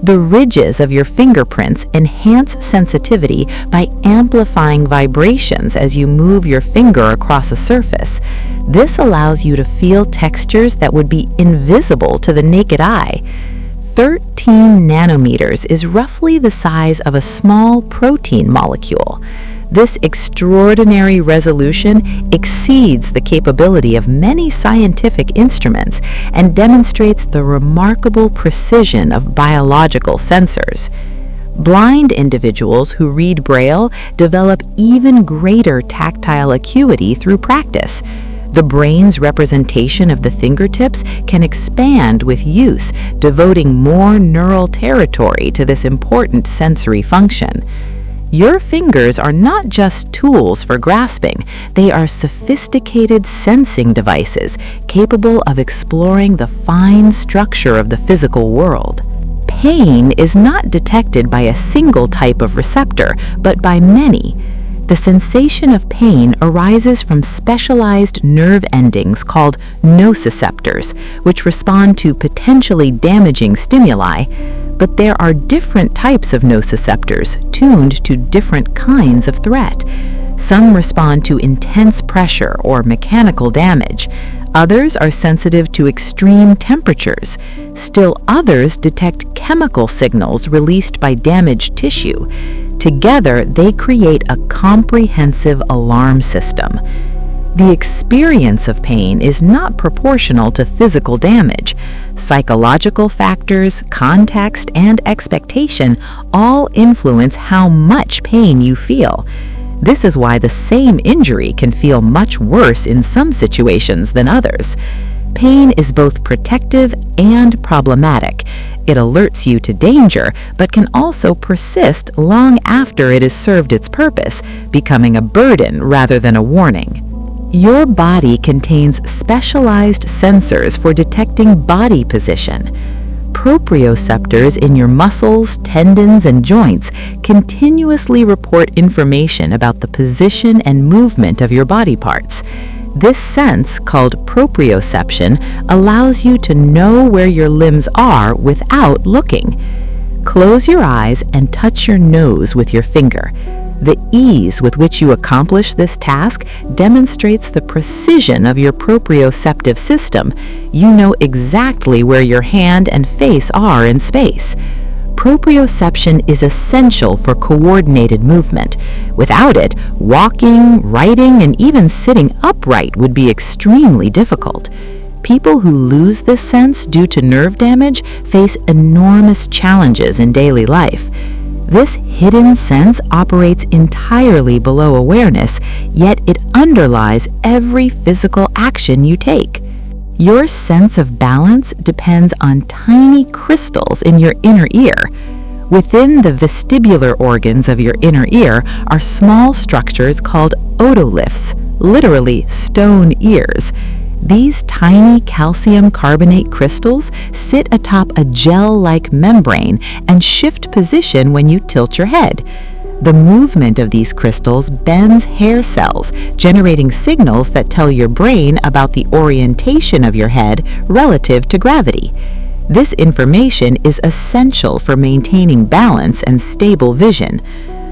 The ridges of your fingerprints enhance sensitivity by amplifying vibrations as you move your finger across a surface. This allows you to feel textures that would be invisible to the naked eye. 13 nanometers is roughly the size of a small protein molecule. This extraordinary resolution exceeds the capability of many scientific instruments and demonstrates the remarkable precision of biological sensors. Blind individuals who read Braille develop even greater tactile acuity through practice. The brain's representation of the fingertips can expand with use, devoting more neural territory to this important sensory function. Your fingers are not just tools for grasping, they are sophisticated sensing devices capable of exploring the fine structure of the physical world. Pain is not detected by a single type of receptor, but by many. The sensation of pain arises from specialized nerve endings called nociceptors, which respond to potentially damaging stimuli. But there are different types of nociceptors tuned to different kinds of threat. Some respond to intense pressure or mechanical damage. Others are sensitive to extreme temperatures. Still others detect chemical signals released by damaged tissue. Together, they create a comprehensive alarm system. The experience of pain is not proportional to physical damage. Psychological factors, context, and expectation all influence how much pain you feel. This is why the same injury can feel much worse in some situations than others. Pain is both protective and problematic. It alerts you to danger, but can also persist long after it has served its purpose, becoming a burden rather than a warning. Your body contains specialized sensors for detecting body position. Proprioceptors in your muscles, tendons, and joints continuously report information about the position and movement of your body parts. This sense, called proprioception, allows you to know where your limbs are without looking. Close your eyes and touch your nose with your finger. The ease with which you accomplish this task demonstrates the precision of your proprioceptive system. You know exactly where your hand and face are in space. Proprioception is essential for coordinated movement. Without it, walking, writing, and even sitting upright would be extremely difficult. People who lose this sense due to nerve damage face enormous challenges in daily life. This hidden sense operates entirely below awareness, yet it underlies every physical action you take. Your sense of balance depends on tiny crystals in your inner ear. Within the vestibular organs of your inner ear are small structures called otoliths, literally stone ears. These tiny calcium carbonate crystals sit atop a gel-like membrane and shift position when you tilt your head. The movement of these crystals bends hair cells, generating signals that tell your brain about the orientation of your head relative to gravity. This information is essential for maintaining balance and stable vision.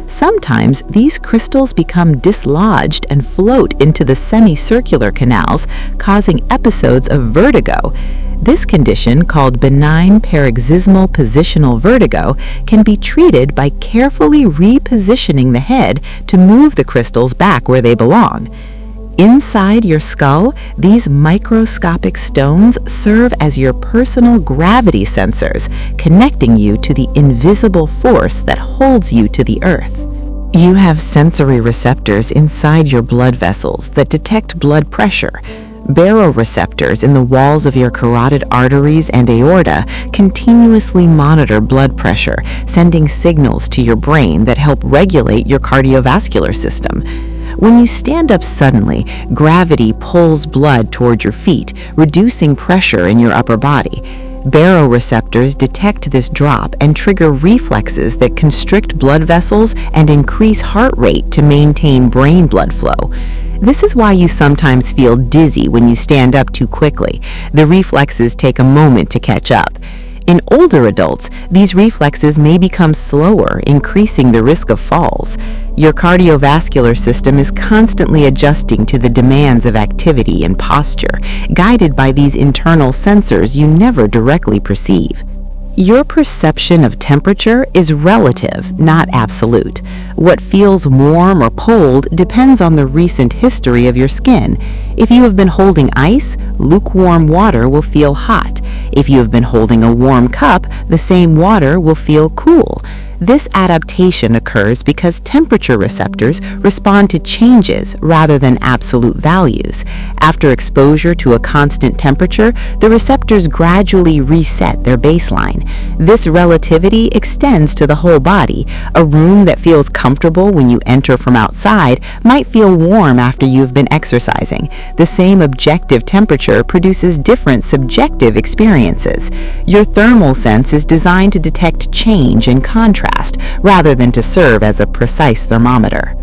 Sometimes these crystals become dislodged and float into the semicircular canals, causing episodes of vertigo. This condition, called benign paroxysmal positional vertigo, can be treated by carefully repositioning the head to move the crystals back where they belong. Inside your skull, these microscopic stones serve as your personal gravity sensors, connecting you to the invisible force that holds you to the earth. You have sensory receptors inside your blood vessels that detect blood pressure. Baroreceptors in the walls of your carotid arteries and aorta continuously monitor blood pressure, sending signals to your brain that help regulate your cardiovascular system. When you stand up suddenly, gravity pulls blood toward your feet, reducing pressure in your upper body. Baroreceptors detect this drop and trigger reflexes that constrict blood vessels and increase heart rate to maintain brain blood flow. This is why you sometimes feel dizzy when you stand up too quickly. The reflexes take a moment to catch up. In older adults, these reflexes may become slower, increasing the risk of falls. Your cardiovascular system is constantly adjusting to the demands of activity and posture, guided by these internal sensors you never directly perceive. Your perception of temperature is relative, not absolute. What feels warm or cold depends on the recent history of your skin. If you have been holding ice, lukewarm water will feel hot. If you have been holding a warm cup, the same water will feel cool. This adaptation occurs because temperature receptors respond to changes rather than absolute values. After exposure to a constant temperature, the receptors gradually reset their baseline. This relativity extends to the whole body. A room that feels comfortable when you enter from outside might feel warm after you've been exercising. The same objective temperature produces different subjective experiences. Your thermal sense is designed to detect change and contrast, rather than to serve as a precise thermometer.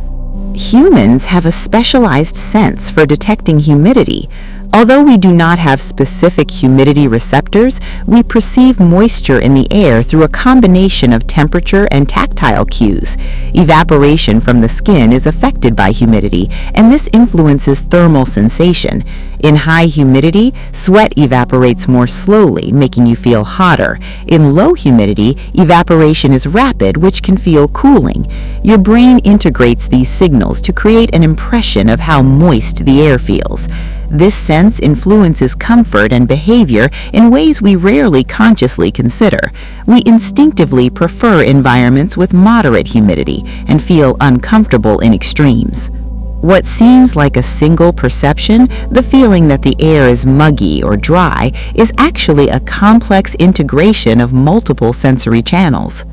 Humans have a specialized sense for detecting humidity. Although we do not have specific humidity receptors, we perceive moisture in the air through a combination of temperature and tactile cues. Evaporation from the skin is affected by humidity, and this influences thermal sensation. In high humidity, sweat evaporates more slowly, making you feel hotter. In low humidity, evaporation is rapid, which can feel cooling. Your brain integrates these signals to create an impression of how moist the air feels. This sense influences comfort and behavior in ways we rarely consciously consider. We instinctively prefer environments with moderate humidity and feel uncomfortable in extremes. What seems like a single perception, the feeling that the air is muggy or dry, is actually a complex integration of multiple sensory channels.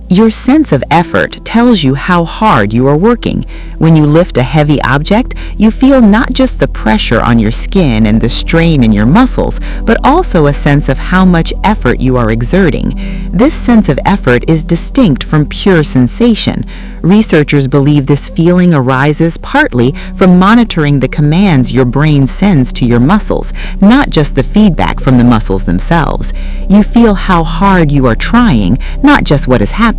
Your sense of effort tells you how hard you are working. When you lift a heavy object, you feel not just the pressure on your skin and the strain in your muscles, but also a sense of how much effort you are exerting. This sense of effort is distinct from pure sensation. Researchers believe this feeling arises partly from monitoring the commands your brain sends to your muscles, not just the feedback from the muscles themselves. You feel how hard you are trying, not just what is happening.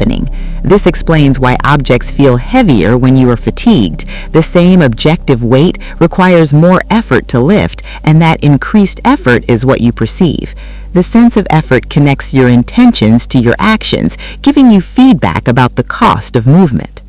This explains why objects feel heavier when you are fatigued. The same objective weight requires more effort to lift, and that increased effort is what you perceive. The sense of effort connects your intentions to your actions, giving you feedback about the cost of movement.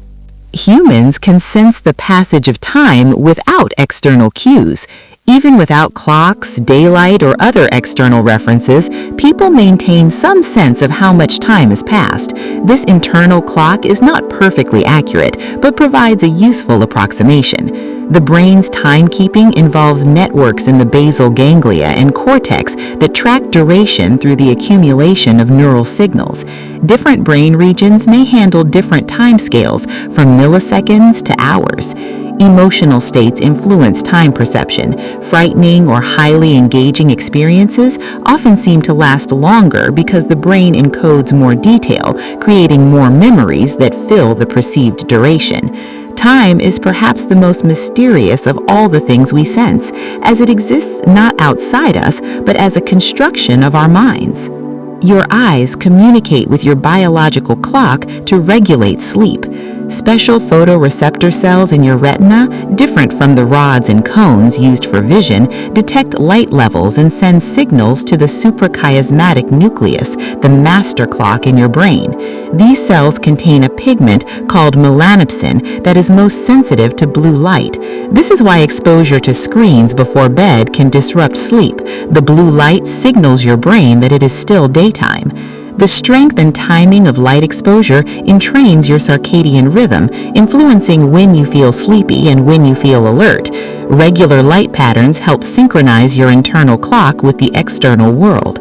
Humans can sense the passage of time without external cues. Even without clocks, daylight, or other external references, people maintain some sense of how much time has passed. This internal clock is not perfectly accurate, but provides a useful approximation. The brain's timekeeping involves networks in the basal ganglia and cortex that track duration through the accumulation of neural signals. Different brain regions may handle different timescales, from milliseconds to hours. Emotional states influence time perception. Frightening or highly engaging experiences often seem to last longer because the brain encodes more detail, creating more memories that fill the perceived duration. Time is perhaps the most mysterious of all the things we sense, as it exists not outside us, but as a construction of our minds. Your eyes communicate with your biological clock to regulate sleep. Special photoreceptor cells in your retina, different from the rods and cones used for vision, detect light levels and send signals to the suprachiasmatic nucleus, the master clock in your brain. These cells contain a pigment called melanopsin that is most sensitive to blue light. This is why exposure to screens before bed can disrupt sleep. The blue light signals your brain that it is still daytime. The strength and timing of light exposure entrains your circadian rhythm, influencing when you feel sleepy and when you feel alert. Regular light patterns help synchronize your internal clock with the external world.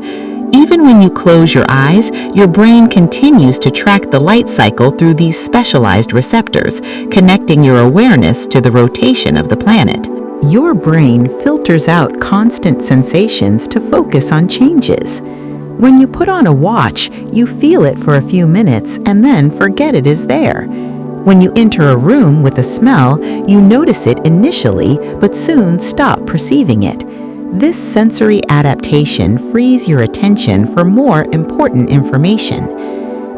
Even when you close your eyes, your brain continues to track the light cycle through these specialized receptors, connecting your awareness to the rotation of the planet. Your brain filters out constant sensations to focus on changes. When you put on a watch, you feel it for a few minutes and then forget it is there. When you enter a room with a smell, you notice it initially, but soon stop perceiving it. This sensory adaptation frees your attention for more important information.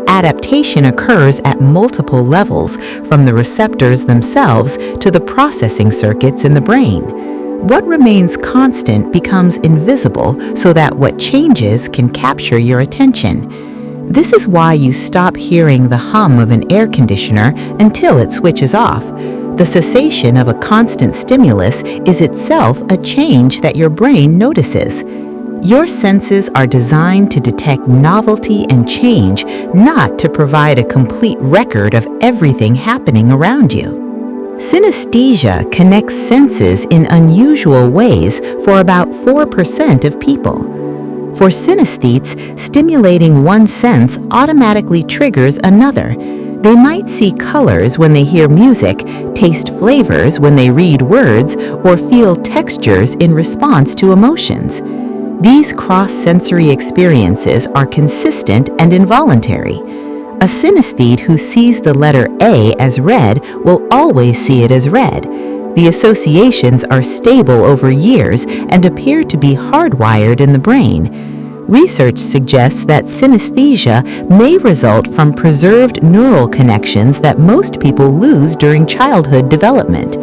Adaptation occurs at multiple levels, from the receptors themselves to the processing circuits in the brain. What remains constant becomes invisible so that what changes can capture your attention. This is why you stop hearing the hum of an air conditioner until it switches off. The cessation of a constant stimulus is itself a change that your brain notices. Your senses are designed to detect novelty and change, not to provide a complete record of everything happening around you. Synesthesia connects senses in unusual ways for about 4% of people. For synesthetes, stimulating one sense automatically triggers another. They might see colors when they hear music, taste flavors when they read words, or feel textures in response to emotions. These cross-sensory experiences are consistent and involuntary. A synesthete who sees the letter A as red will always see it as red. The associations are stable over years and appear to be hardwired in the brain. Research suggests that synesthesia may result from preserved neural connections that most people lose during childhood development.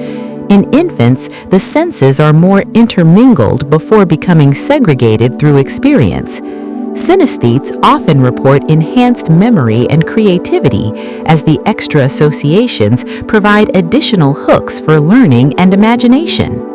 In infants, the senses are more intermingled before becoming segregated through experience. Synesthetes often report enhanced memory and creativity, as the extra associations provide additional hooks for learning and imagination.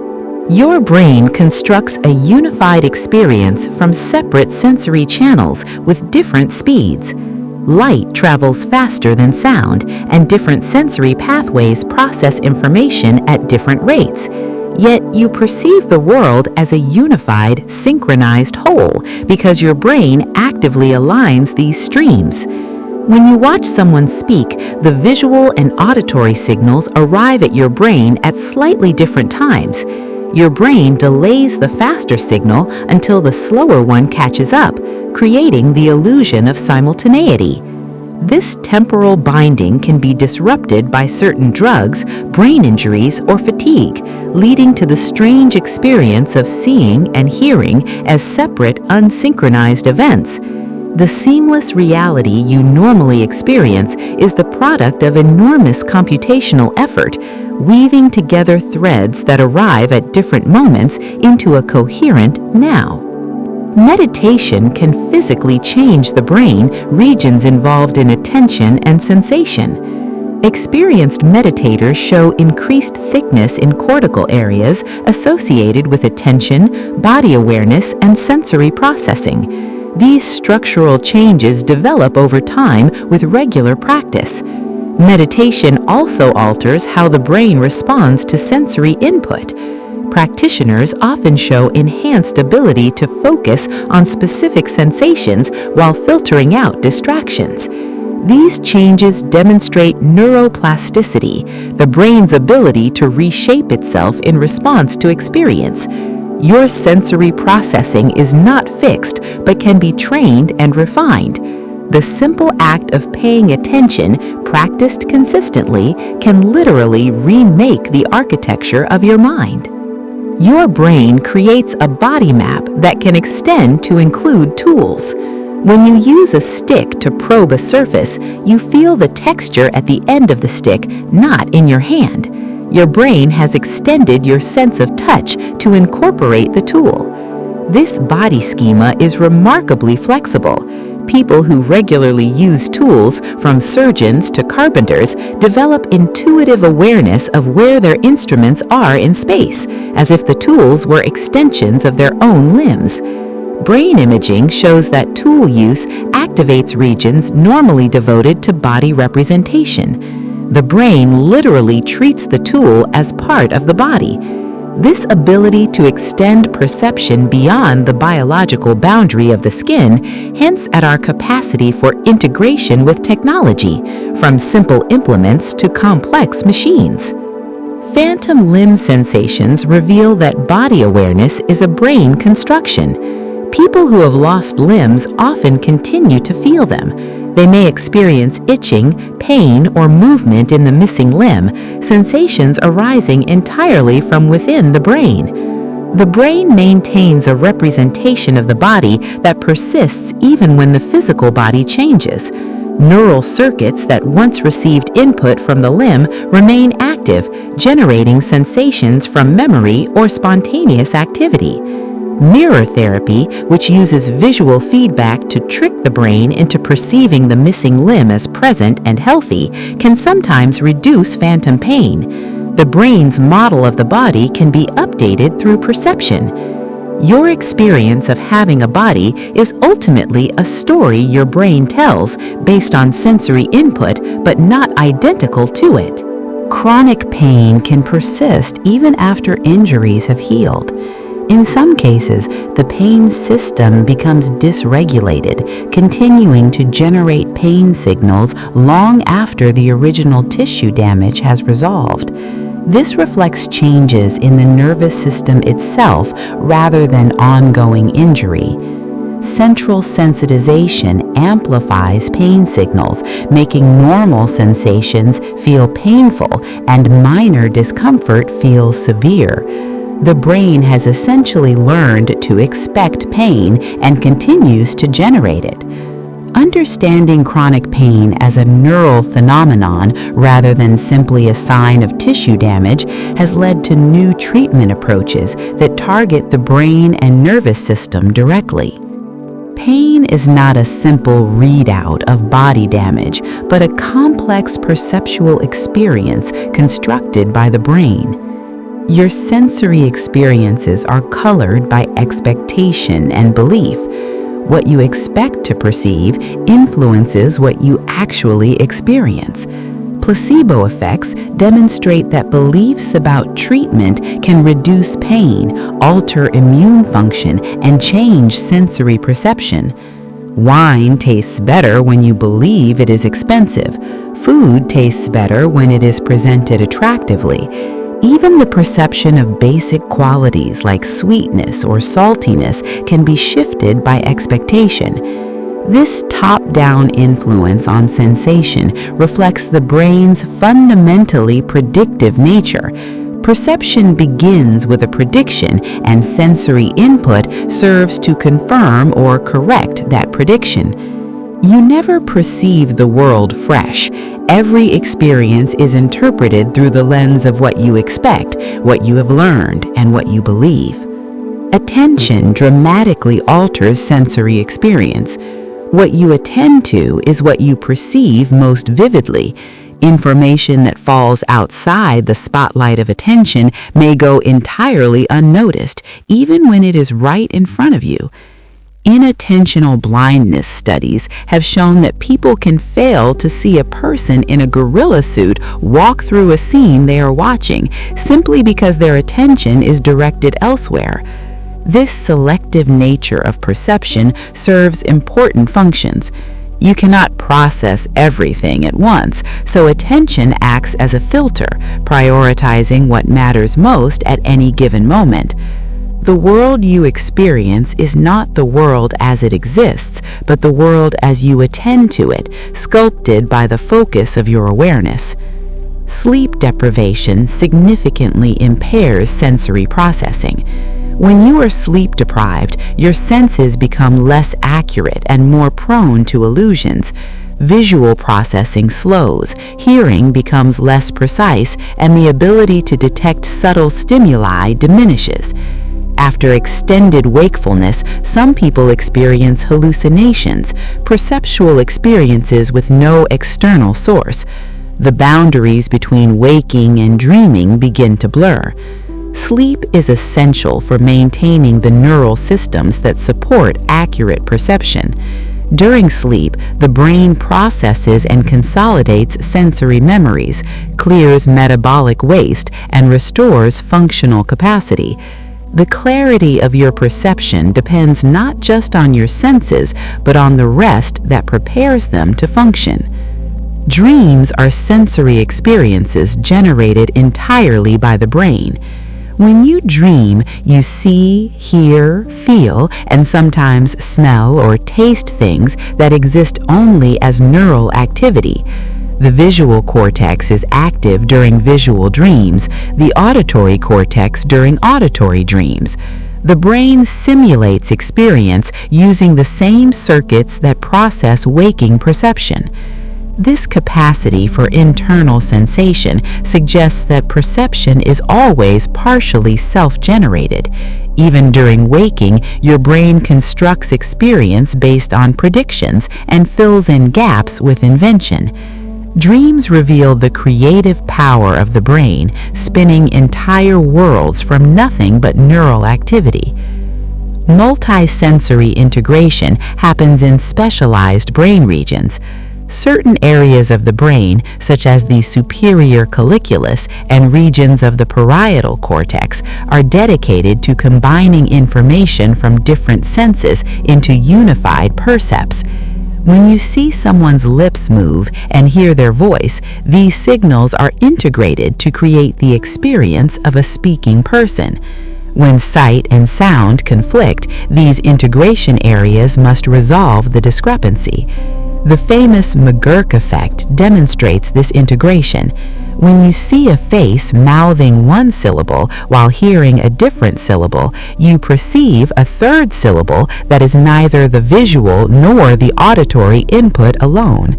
Your brain constructs a unified experience from separate sensory channels with different speeds. Light travels faster than sound, and different sensory pathways process information at different rates. Yet you perceive the world as a unified, synchronized whole because your brain actively aligns these streams. When you watch someone speak, the visual and auditory signals arrive at your brain at slightly different times. Your brain delays the faster signal until the slower one catches up, creating the illusion of simultaneity. This temporal binding can be disrupted by certain drugs, brain injuries, or fatigue, leading to the strange experience of seeing and hearing as separate, unsynchronized events. The seamless reality you normally experience is the product of enormous computational effort, weaving together threads that arrive at different moments into a coherent now. Meditation can physically change the brain regions involved in attention and sensation. Experienced meditators show increased thickness in cortical areas associated with attention, body awareness, and sensory processing. These structural changes develop over time with regular practice. Meditation also alters how the brain responds to sensory input. Practitioners often show enhanced ability to focus on specific sensations while filtering out distractions. These changes demonstrate neuroplasticity, the brain's ability to reshape itself in response to experience. Your sensory processing is not fixed, but can be trained and refined. The simple act of paying attention, practiced consistently, can literally remake the architecture of your mind. Your brain creates a body map that can extend to include tools. When you use a stick to probe a surface, you feel the texture at the end of the stick, not in your hand. Your brain has extended your sense of touch to incorporate the tool. This body schema is remarkably flexible. People who regularly use tools, from surgeons to carpenters, develop intuitive awareness of where their instruments are in space, as if the tools were extensions of their own limbs. Brain imaging shows that tool use activates regions normally devoted to body representation. The brain literally treats the tool as part of the body. This ability to extend perception beyond the biological boundary of the skin hints at our capacity for integration with technology, from simple implements to complex machines. Phantom limb sensations reveal that body awareness is a brain construction. People who have lost limbs often continue to feel them. They may experience itching, pain, or movement in the missing limb, sensations arising entirely from within the brain. The brain maintains a representation of the body that persists even when the physical body changes. Neural circuits that once received input from the limb remain active, generating sensations from memory or spontaneous activity. Mirror therapy, which uses visual feedback to trick the brain into perceiving the missing limb as present and healthy, can sometimes reduce phantom pain. The brain's model of the body can be updated through perception. Your experience of having a body is ultimately a story your brain tells based on sensory input, but not identical to it. Chronic pain can persist even after injuries have healed. In some cases, the pain system becomes dysregulated, continuing to generate pain signals long after the original tissue damage has resolved. This reflects changes in the nervous system itself rather than ongoing injury. Central sensitization amplifies pain signals, making normal sensations feel painful and minor discomfort feel severe. The brain has essentially learned to expect pain and continues to generate it. Understanding chronic pain as a neural phenomenon rather than simply a sign of tissue damage has led to new treatment approaches that target the brain and nervous system directly. Pain is not a simple readout of body damage, but a complex perceptual experience constructed by the brain. Your sensory experiences are colored by expectation and belief. What you expect to perceive influences what you actually experience. Placebo effects demonstrate that beliefs about treatment can reduce pain, alter immune function, and change sensory perception. Wine tastes better when you believe it is expensive. Food tastes better when it is presented attractively. Even the perception of basic qualities like sweetness or saltiness can be shifted by expectation. This top-down influence on sensation reflects the brain's fundamentally predictive nature. Perception begins with a prediction, and sensory input serves to confirm or correct that prediction. You never perceive the world fresh. Every experience is interpreted through the lens of what you expect, what you have learned, and what you believe. Attention dramatically alters sensory experience. What you attend to is what you perceive most vividly. Information that falls outside the spotlight of attention may go entirely unnoticed, even when it is right in front of you. Inattentional blindness studies have shown that people can fail to see a person in a gorilla suit walk through a scene they are watching simply because their attention is directed elsewhere. This selective nature of perception serves important functions. You cannot process everything at once, so attention acts as a filter, prioritizing what matters most at any given moment. The world you experience is not the world as it exists, but the world as you attend to it, sculpted by the focus of your awareness. Sleep deprivation significantly impairs sensory processing. When you are sleep deprived, your senses become less accurate and more prone to illusions. Visual processing slows, hearing becomes less precise, and the ability to detect subtle stimuli diminishes. After extended wakefulness, some people experience hallucinations, perceptual experiences with no external source. The boundaries between waking and dreaming begin to blur. Sleep is essential for maintaining the neural systems that support accurate perception. During sleep, the brain processes and consolidates sensory memories, clears metabolic waste, and restores functional capacity. The clarity of your perception depends not just on your senses, but on the rest that prepares them to function. Dreams are sensory experiences generated entirely by the brain. When you dream, you see, hear, feel, and sometimes smell or taste things that exist only as neural activity. The visual cortex is active during visual dreams, the auditory cortex during auditory dreams. The brain simulates experience using the same circuits that process waking perception. This capacity for internal sensation suggests that perception is always partially self-generated. Even during waking, your brain constructs experience based on predictions and fills in gaps with invention. Dreams reveal the creative power of the brain, spinning entire worlds from nothing but neural activity. Multisensory integration happens in specialized brain regions. Certain areas of the brain, such as the superior colliculus and regions of the parietal cortex, are dedicated to combining information from different senses into unified percepts. When you see someone's lips move and hear their voice, these signals are integrated to create the experience of a speaking person. When sight and sound conflict, these integration areas must resolve the discrepancy. The famous McGurk effect demonstrates this integration. When you see a face mouthing one syllable while hearing a different syllable, you perceive a third syllable that is neither the visual nor the auditory input alone.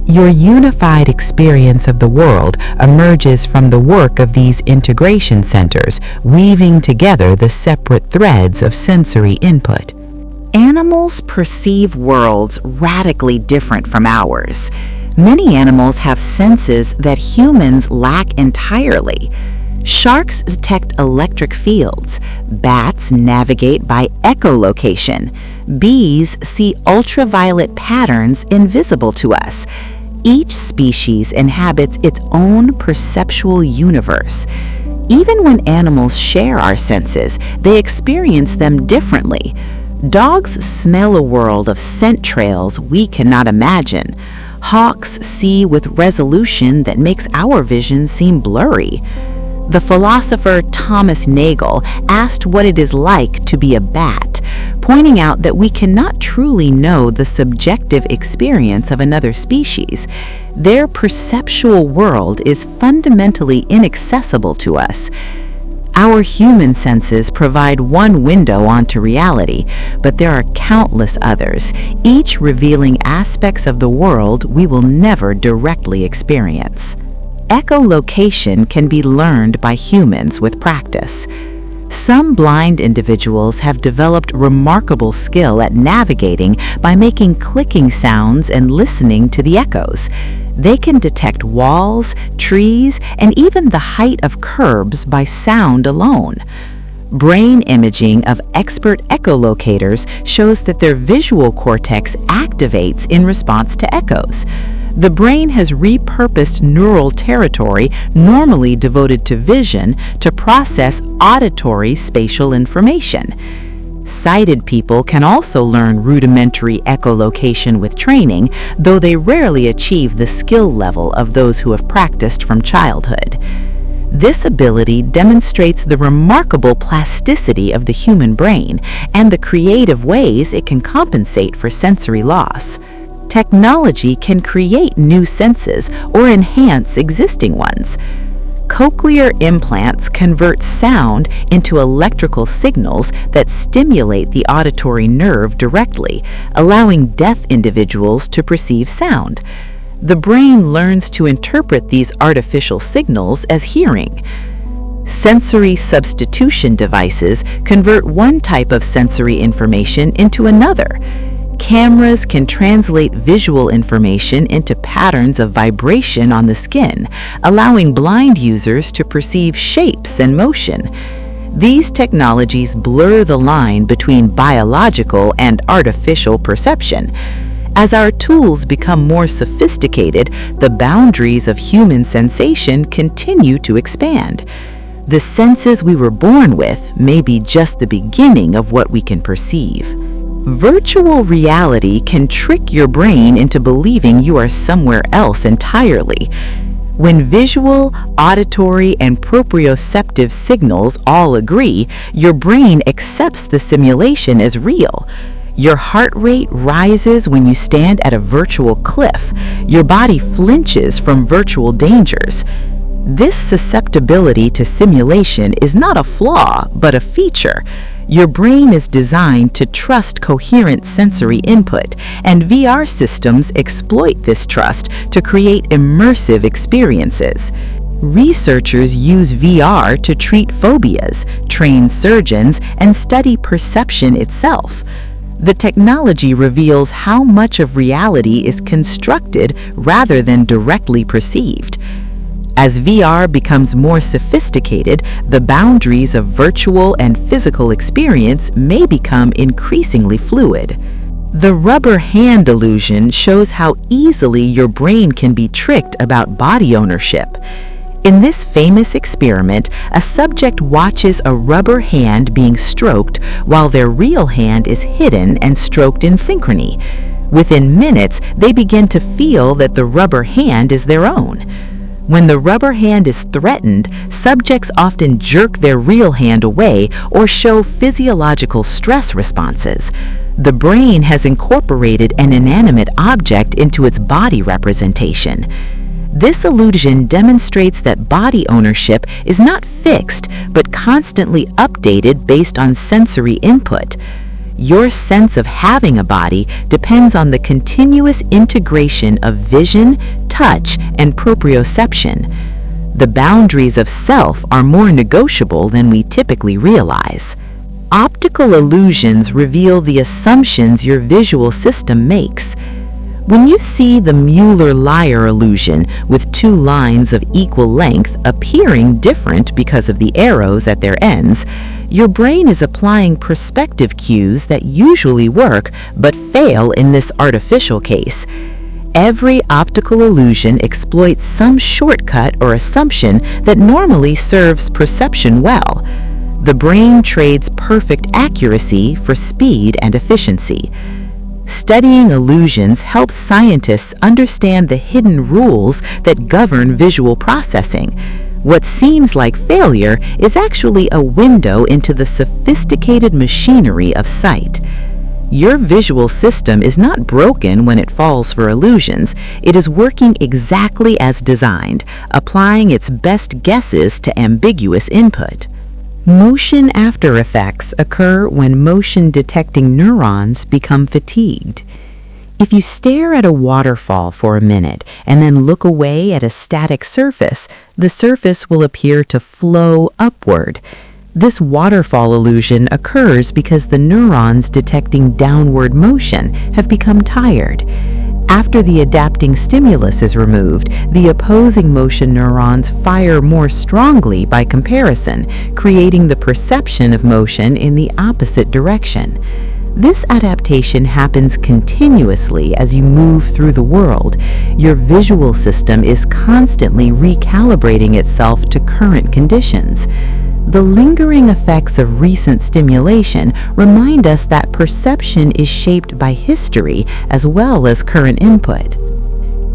Your unified experience of the world emerges from the work of these integration centers, weaving together the separate threads of sensory input. Animals perceive worlds radically different from ours. Many animals have senses that humans lack entirely. Sharks detect electric fields. Bats navigate by echolocation. Bees see ultraviolet patterns invisible to us. Each species inhabits its own perceptual universe. Even when animals share our senses, they experience them differently. Dogs smell a world of scent trails we cannot imagine. Hawks see with resolution that makes our vision seem blurry. The philosopher Thomas Nagel asked what it is like to be a bat, pointing out that we cannot truly know the subjective experience of another species. Their perceptual world is fundamentally inaccessible to us. Our human senses provide one window onto reality, but there are countless others, each revealing aspects of the world we will never directly experience. Echolocation can be learned by humans with practice. Some blind individuals have developed remarkable skill at navigating by making clicking sounds and listening to the echoes. They can detect walls, trees, and even the height of curbs by sound alone. Brain imaging of expert echolocators shows that their visual cortex activates in response to echoes. The brain has repurposed neural territory normally devoted to vision to process auditory spatial information. Sighted people can also learn rudimentary echolocation with training, though they rarely achieve the skill level of those who have practiced from childhood. This ability demonstrates the remarkable plasticity of the human brain and the creative ways it can compensate for sensory loss. Technology can create new senses or enhance existing ones. Cochlear implants convert sound into electrical signals that stimulate the auditory nerve directly, allowing deaf individuals to perceive sound. The brain learns to interpret these artificial signals as hearing. Sensory substitution devices convert one type of sensory information into another. Cameras can translate visual information into patterns of vibration on the skin, allowing blind users to perceive shapes and motion. These technologies blur the line between biological and artificial perception. As our tools become more sophisticated, the boundaries of human sensation continue to expand. The senses we were born with may be just the beginning of what we can perceive. Virtual reality can trick your brain into believing you are somewhere else entirely. When visual, auditory, and proprioceptive signals all agree, your brain accepts the simulation as real. Your heart rate rises when you stand at a virtual cliff. Your body flinches from virtual dangers. This susceptibility to simulation is not a flaw, but a feature. Your brain is designed to trust coherent sensory input, and VR systems exploit this trust to create immersive experiences. Researchers use VR to treat phobias, train surgeons, and study perception itself. The technology reveals how much of reality is constructed rather than directly perceived. As VR becomes more sophisticated, the boundaries of virtual and physical experience may become increasingly fluid. The rubber hand illusion shows how easily your brain can be tricked about body ownership. In this famous experiment, a subject watches a rubber hand being stroked while their real hand is hidden and stroked in synchrony. Within minutes, they begin to feel that the rubber hand is their own. When the rubber hand is threatened, subjects often jerk their real hand away or show physiological stress responses. The brain has incorporated an inanimate object into its body representation. This illusion demonstrates that body ownership is not fixed, but constantly updated based on sensory input. Your sense of having a body depends on the continuous integration of vision, touch, and proprioception. The boundaries of self are more negotiable than we typically realize. Optical illusions reveal the assumptions your visual system makes. When you see the Mueller-Lyer illusion with two lines of equal length appearing different because of the arrows at their ends, your brain is applying perspective cues that usually work but fail in this artificial case. Every optical illusion exploits some shortcut or assumption that normally serves perception well. The brain trades perfect accuracy for speed and efficiency. Studying illusions helps scientists understand the hidden rules that govern visual processing. What seems like failure is actually a window into the sophisticated machinery of sight. Your visual system is not broken when it falls for illusions. It is working exactly as designed, applying its best guesses to ambiguous input. Motion after effects occur when motion-detecting neurons become fatigued. If you stare at a waterfall for a minute and then look away at a static surface, the surface will appear to flow upward. This waterfall illusion occurs because the neurons detecting downward motion have become tired. After the adapting stimulus is removed, the opposing motion neurons fire more strongly by comparison, creating the perception of motion in the opposite direction. This adaptation happens continuously as you move through the world. Your visual system is constantly recalibrating itself to current conditions. The lingering effects of recent stimulation remind us that perception is shaped by history as well as current input.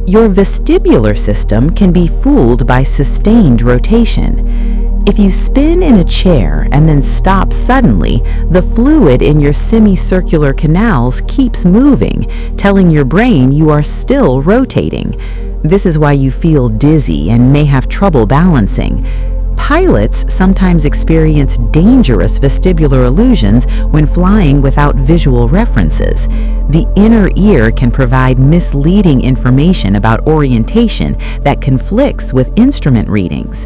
Your vestibular system can be fooled by sustained rotation. If you spin in a chair and then stop suddenly, the fluid in your semicircular canals keeps moving, telling your brain you are still rotating. This is why you feel dizzy and may have trouble balancing. Pilots sometimes experience dangerous vestibular illusions when flying without visual references. The inner ear can provide misleading information about orientation that conflicts with instrument readings.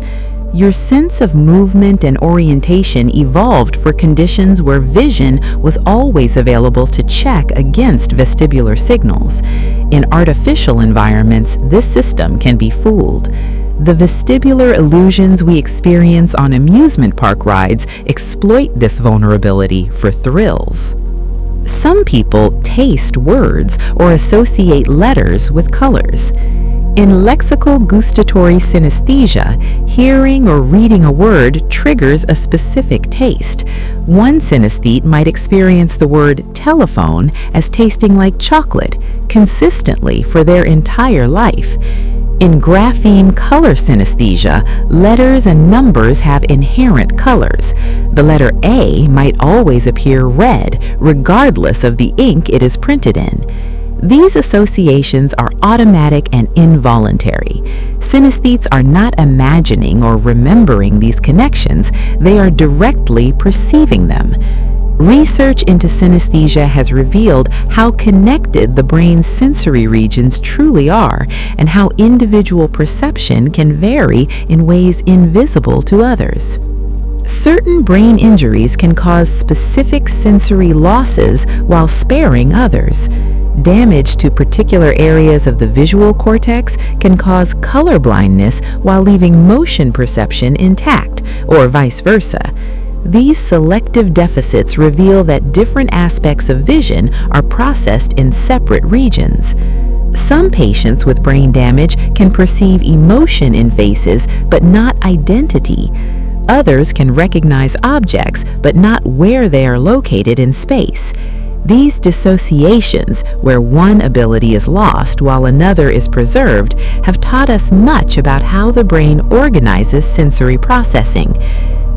Your sense of movement and orientation evolved for conditions where vision was always available to check against vestibular signals. In artificial environments, this system can be fooled. The vestibular illusions we experience on amusement park rides exploit this vulnerability for thrills. Some people taste words or associate letters with colors. In lexical gustatory synesthesia, hearing or reading a word triggers a specific taste. One synesthete might experience the word telephone as tasting like chocolate consistently for their entire life. In grapheme color synesthesia, letters and numbers have inherent colors. The letter A might always appear red, regardless of the ink it is printed in. These associations are automatic and involuntary. Synesthetes are not imagining or remembering these connections, they are directly perceiving them. Research into synesthesia has revealed how connected the brain's sensory regions truly are and how individual perception can vary in ways invisible to others. Certain brain injuries can cause specific sensory losses while sparing others. Damage to particular areas of the visual cortex can cause color blindness while leaving motion perception intact, or vice versa. These selective deficits reveal that different aspects of vision are processed in separate regions. Some patients with brain damage can perceive emotion in faces but not identity. Others can recognize objects but not where they are located in space. These dissociations, where one ability is lost while another is preserved, have taught us much about how the brain organizes sensory processing.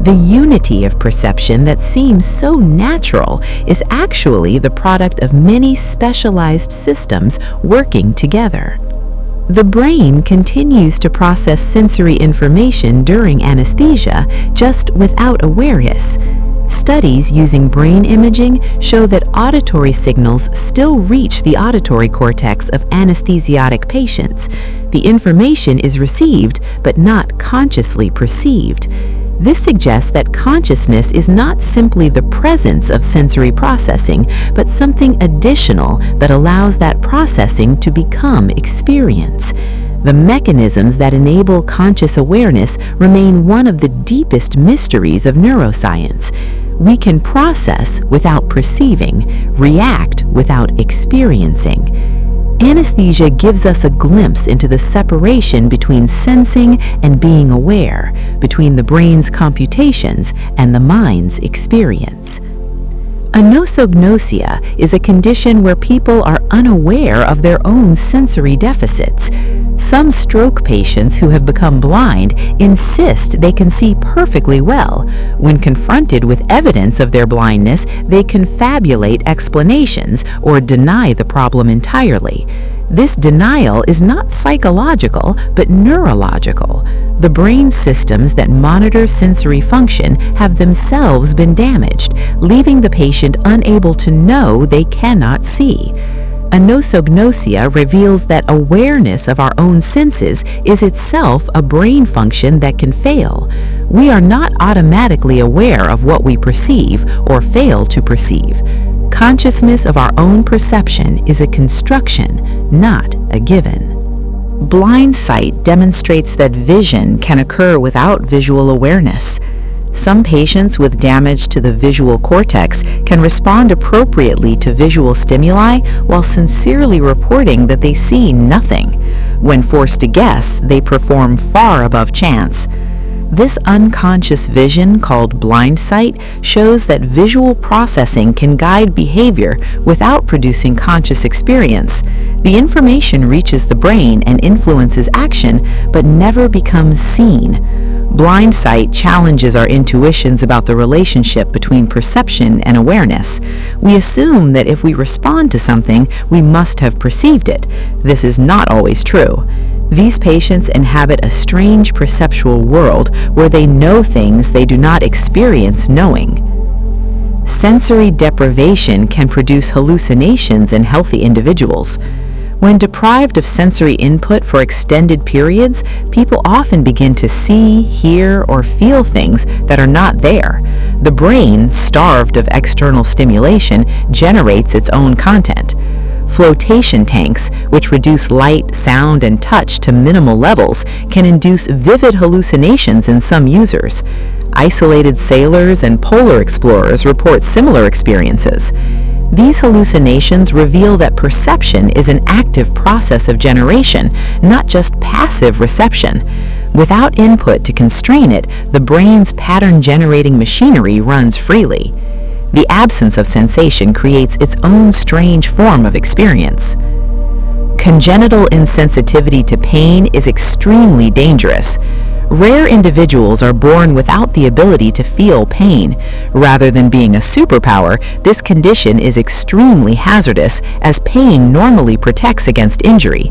The unity of perception that seems so natural is actually the product of many specialized systems working together. The brain continues to process sensory information during anesthesia, just without awareness. Studies using brain imaging show that auditory signals still reach the auditory cortex of anesthesiotic patients. The information is received, but not consciously perceived. This suggests that consciousness is not simply the presence of sensory processing, but something additional that allows that processing to become experience. The mechanisms that enable conscious awareness remain one of the deepest mysteries of neuroscience. We can process without perceiving, react without experiencing. Anesthesia gives us a glimpse into the separation between sensing and being aware, between the brain's computations and the mind's experience. Anosognosia is a condition where people are unaware of their own sensory deficits. Some stroke patients who have become blind insist they can see perfectly well. When confronted with evidence of their blindness, they confabulate explanations or deny the problem entirely. This denial is not psychological, but neurological. The brain systems that monitor sensory function have themselves been damaged, leaving the patient unable to know they cannot see. Anosognosia reveals that awareness of our own senses is itself a brain function that can fail. We are not automatically aware of what we perceive or fail to perceive. Consciousness of our own perception is a construction, not a given. Blind sight demonstrates that vision can occur without visual awareness. Some patients with damage to the visual cortex can respond appropriately to visual stimuli while sincerely reporting that they see nothing. When forced to guess, they perform far above chance. This unconscious vision, called blind sight, shows that visual processing can guide behavior without producing conscious experience. The information reaches the brain and influences action, but never becomes seen. Blind sight challenges our intuitions about the relationship between perception and awareness. We assume that if we respond to something, we must have perceived it. This is not always true. These patients inhabit a strange perceptual world where they know things they do not experience knowing. Sensory deprivation can produce hallucinations in healthy individuals. When deprived of sensory input for extended periods, people often begin to see, hear, or feel things that are not there. The brain, starved of external stimulation, generates its own content. Flotation tanks, which reduce light, sound, and touch to minimal levels, can induce vivid hallucinations in some users. Isolated sailors and polar explorers report similar experiences. These hallucinations reveal that perception is an active process of generation, not just passive reception. Without input to constrain it, the brain's pattern-generating machinery runs freely. The absence of sensation creates its own strange form of experience. Congenital insensitivity to pain is extremely dangerous. Rare individuals are born without the ability to feel pain. Rather than being a superpower, this condition is extremely hazardous as pain normally protects against injury.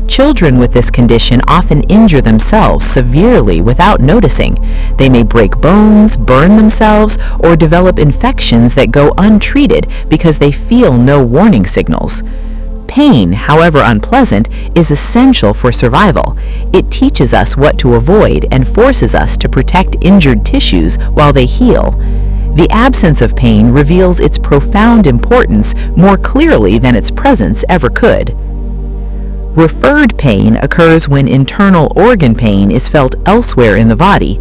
Children with this condition often injure themselves severely without noticing. They may break bones, burn themselves, or develop infections that go untreated because they feel no warning signals. Pain, however unpleasant, is essential for survival. It teaches us what to avoid and forces us to protect injured tissues while they heal. The absence of pain reveals its profound importance more clearly than its presence ever could. Referred pain occurs when internal organ pain is felt elsewhere in the body.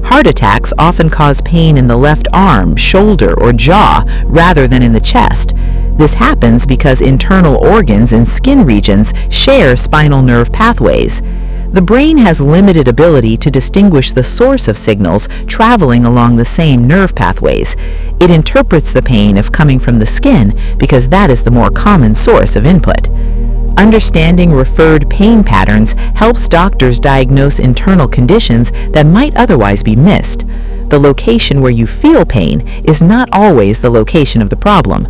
Heart attacks often cause pain in the left arm, shoulder, or jaw rather than in the chest. This happens because internal organs and skin regions share spinal nerve pathways. The brain has limited ability to distinguish the source of signals traveling along the same nerve pathways. It interprets the pain of coming from the skin because that is the more common source of input. Understanding referred pain patterns helps doctors diagnose internal conditions that might otherwise be missed. The location where you feel pain is not always the location of the problem.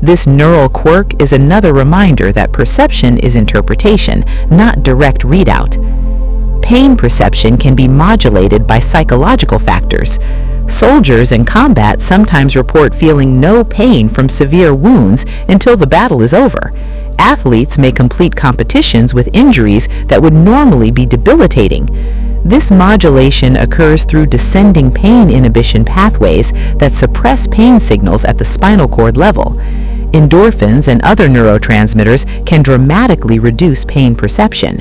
This neural quirk is another reminder that perception is interpretation, not direct readout. Pain perception can be modulated by psychological factors. Soldiers in combat sometimes report feeling no pain from severe wounds until the battle is over. Athletes may complete competitions with injuries that would normally be debilitating. This modulation occurs through descending pain inhibition pathways that suppress pain signals at the spinal cord level. Endorphins and other neurotransmitters can dramatically reduce pain perception.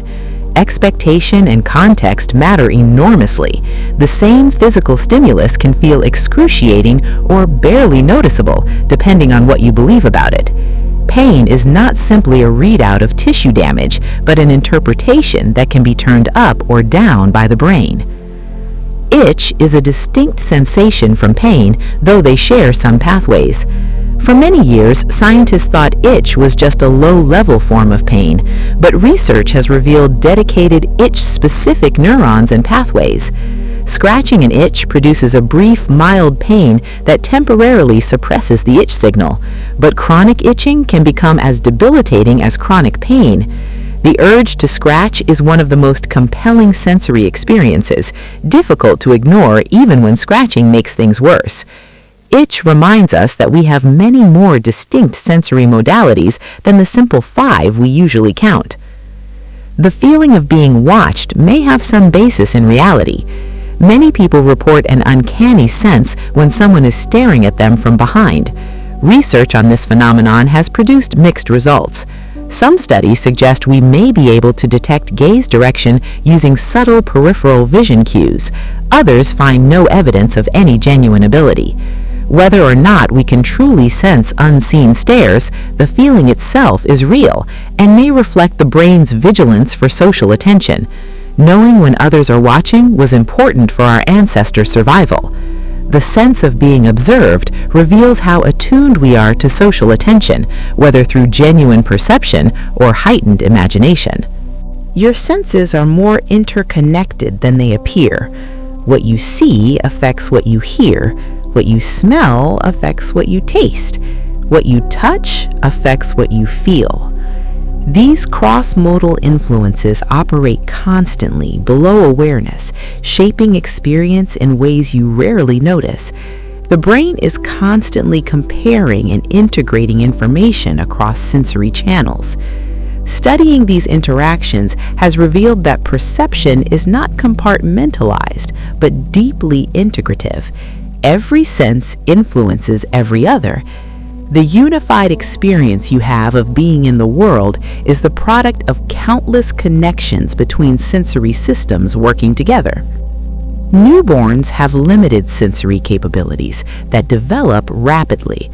Expectation and context matter enormously. The same physical stimulus can feel excruciating or barely noticeable, depending on what you believe about it. Pain is not simply a readout of tissue damage, but an interpretation that can be turned up or down by the brain. Itch is a distinct sensation from pain, though they share some pathways. For many years, scientists thought itch was just a low-level form of pain, but research has revealed dedicated itch-specific neurons and pathways. Scratching an itch produces a brief, mild pain that temporarily suppresses the itch signal, but chronic itching can become as debilitating as chronic pain. The urge to scratch is one of the most compelling sensory experiences, difficult to ignore even when scratching makes things worse. Itch reminds us that we have many more distinct sensory modalities than the simple 5 we usually count. The feeling of being watched may have some basis in reality. Many people report an uncanny sense when someone is staring at them from behind. Research on this phenomenon has produced mixed results. Some studies suggest we may be able to detect gaze direction using subtle peripheral vision cues. Others find no evidence of any genuine ability. Whether or not we can truly sense unseen stares, the feeling itself is real and may reflect the brain's vigilance for social attention. Knowing when others are watching was important for our ancestors' survival. The sense of being observed reveals how attuned we are to social attention, whether through genuine perception or heightened imagination. Your senses are more interconnected than they appear. What you see affects what you hear. What you smell affects what you taste. What you touch affects what you feel. These cross-modal influences operate constantly below awareness, shaping experience in ways you rarely notice. The brain is constantly comparing and integrating information across sensory channels. Studying these interactions has revealed that perception is not compartmentalized, but deeply integrative. Every sense influences every other. The unified experience you have of being in the world is the product of countless connections between sensory systems working together. Newborns have limited sensory capabilities that develop rapidly.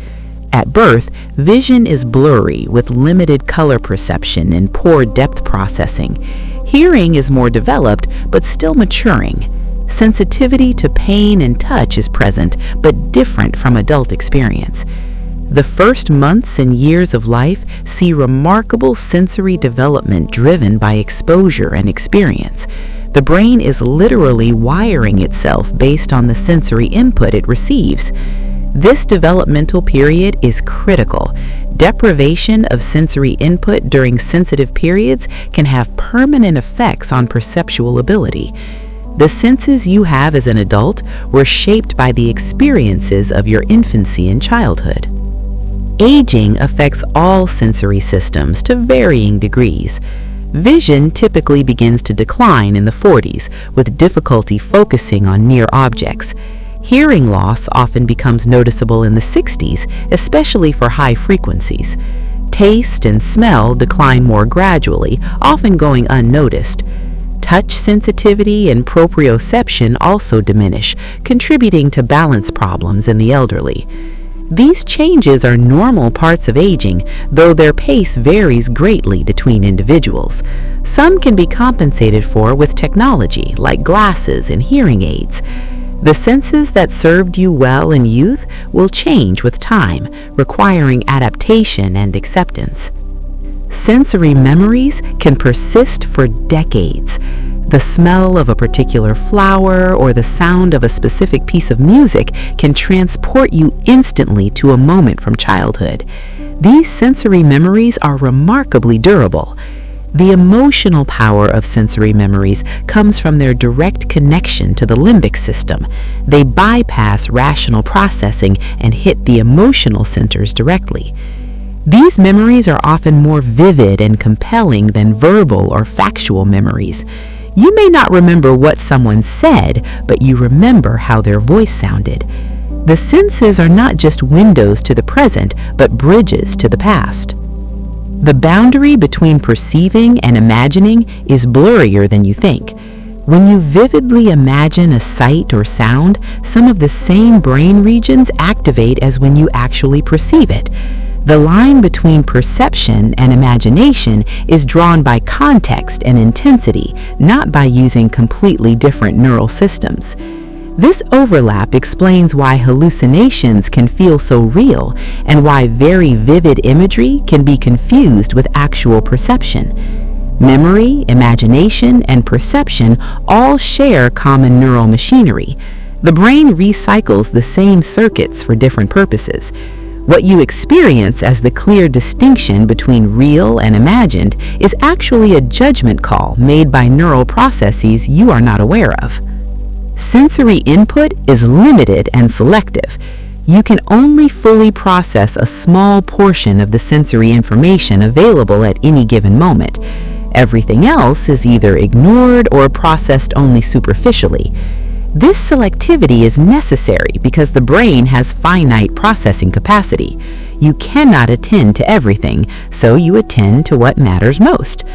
At birth, vision is blurry with limited color perception and poor depth processing. Hearing is more developed but still maturing. Sensitivity to pain and touch is present but different from adult experience. The first months and years of life see remarkable sensory development driven by exposure and experience. The brain is literally wiring itself based on the sensory input it receives. This developmental period is critical. Deprivation of sensory input during sensitive periods can have permanent effects on perceptual ability. The senses you have as an adult were shaped by the experiences of your infancy and childhood. Aging affects all sensory systems to varying degrees. Vision typically begins to decline in the 40s, with difficulty focusing on near objects. Hearing loss often becomes noticeable in the 60s, especially for high frequencies. Taste and smell decline more gradually, often going unnoticed. Touch sensitivity and proprioception also diminish, contributing to balance problems in the elderly. These changes are normal parts of aging, though their pace varies greatly between individuals. Some can be compensated for with technology, like glasses and hearing aids. The senses that served you well in youth will change with time, requiring adaptation and acceptance. Sensory memories can persist for decades. The smell of a particular flower or the sound of a specific piece of music can transport you instantly to a moment from childhood. These sensory memories are remarkably durable. The emotional power of sensory memories comes from their direct connection to the limbic system. They bypass rational processing and hit the emotional centers directly. These memories are often more vivid and compelling than verbal or factual memories. You may not remember what someone said, but you remember how their voice sounded. The senses are not just windows to the present, but bridges to the past. The boundary between perceiving and imagining is blurrier than you think. When you vividly imagine a sight or sound, some of the same brain regions activate as when you actually perceive it. The line between perception and imagination is drawn by context and intensity, not by using completely different neural systems. This overlap explains why hallucinations can feel so real and why very vivid imagery can be confused with actual perception. Memory, imagination, and perception all share common neural machinery. The brain recycles the same circuits for different purposes. What you experience as the clear distinction between real and imagined is actually a judgment call made by neural processes you are not aware of. Sensory input is limited and selective. You can only fully process a small portion of the sensory information available at any given moment. Everything else is either ignored or processed only superficially. This selectivity is necessary because the brain has finite processing capacity. You cannot attend to everything, so you attend to what matters most.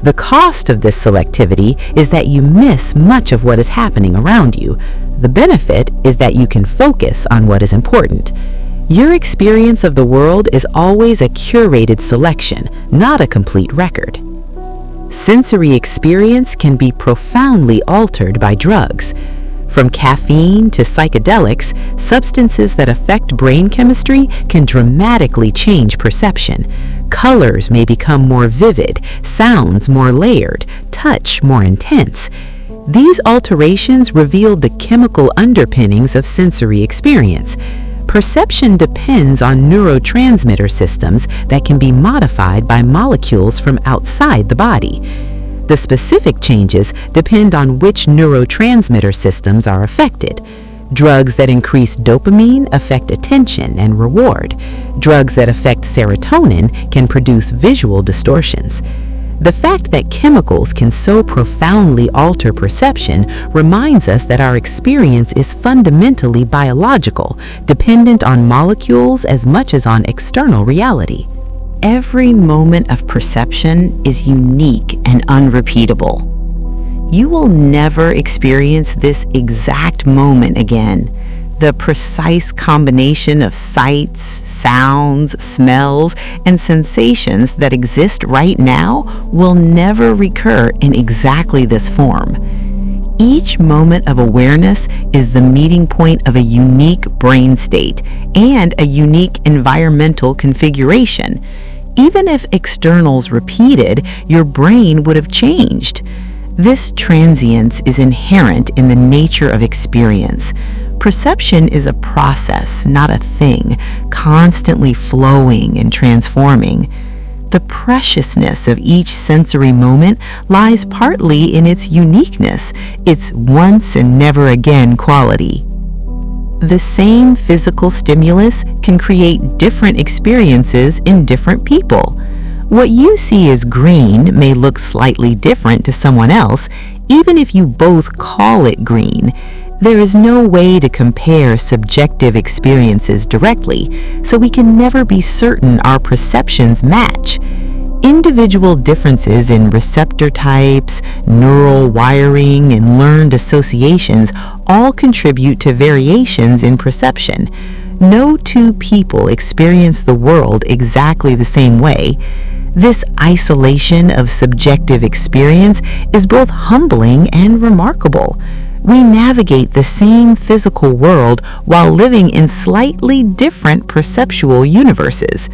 The cost of this selectivity is that you miss much of what is happening around you. The benefit is that you can focus on what is important. Your experience of the world is always a curated selection, not a complete record. Sensory experience can be profoundly altered by drugs. From caffeine to psychedelics, substances that affect brain chemistry can dramatically change perception. Colors may become more vivid, sounds more layered, touch more intense. These alterations reveal the chemical underpinnings of sensory experience. Perception depends on neurotransmitter systems that can be modified by molecules from outside the body. The specific changes depend on which neurotransmitter systems are affected. Drugs that increase dopamine affect attention and reward. Drugs that affect serotonin can produce visual distortions. The fact that chemicals can so profoundly alter perception reminds us that our experience is fundamentally biological, dependent on molecules as much as on external reality. Every moment of perception is unique and unrepeatable. You will never experience this exact moment again. The precise combination of sights, sounds, smells, and sensations that exist right now will never recur in exactly this form. Each moment of awareness is the meeting point of a unique brain state and a unique environmental configuration. Even if externals repeated, your brain would have changed. This transience is inherent in the nature of experience. Perception is a process, not a thing, constantly flowing and transforming. The preciousness of each sensory moment lies partly in its uniqueness, its once and never again quality. The same physical stimulus can create different experiences in different people. What you see as green may look slightly different to someone else, even if you both call it green. There is no way to compare subjective experiences directly, so we can never be certain our perceptions match. Individual differences in receptor types, neural wiring, and learned associations all contribute to variations in perception. No two people experience the world exactly the same way. This isolation of subjective experience is both humbling and remarkable. We navigate the same physical world while living in slightly different perceptual universes.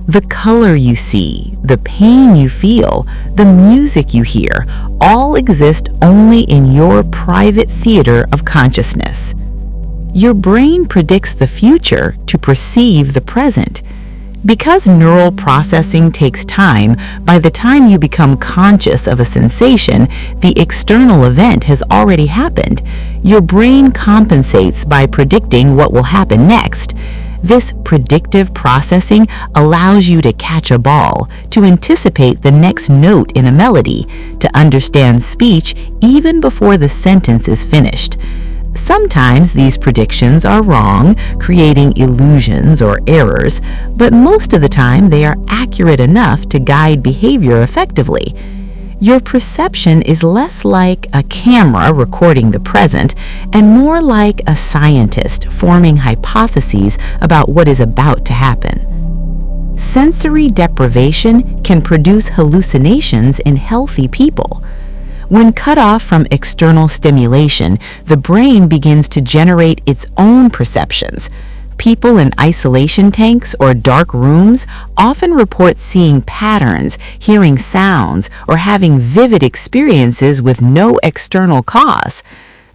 The color you see, the pain you feel, the music you hear, all exist only in your private theater of consciousness. Your brain predicts the future to perceive the present. Because neural processing takes time, by the time you become conscious of a sensation, the external event has already happened. Your brain compensates by predicting what will happen next. This predictive processing allows you to catch a ball, to anticipate the next note in a melody, to understand speech even before the sentence is finished. Sometimes these predictions are wrong, creating illusions or errors, but most of the time they are accurate enough to guide behavior effectively. Your perception is less like a camera recording the present and more like a scientist forming hypotheses about what is about to happen. Sensory deprivation can produce hallucinations in healthy people. When cut off from external stimulation, the brain begins to generate its own perceptions. People in isolation tanks or dark rooms often report seeing patterns, hearing sounds, or having vivid experiences with no external cause.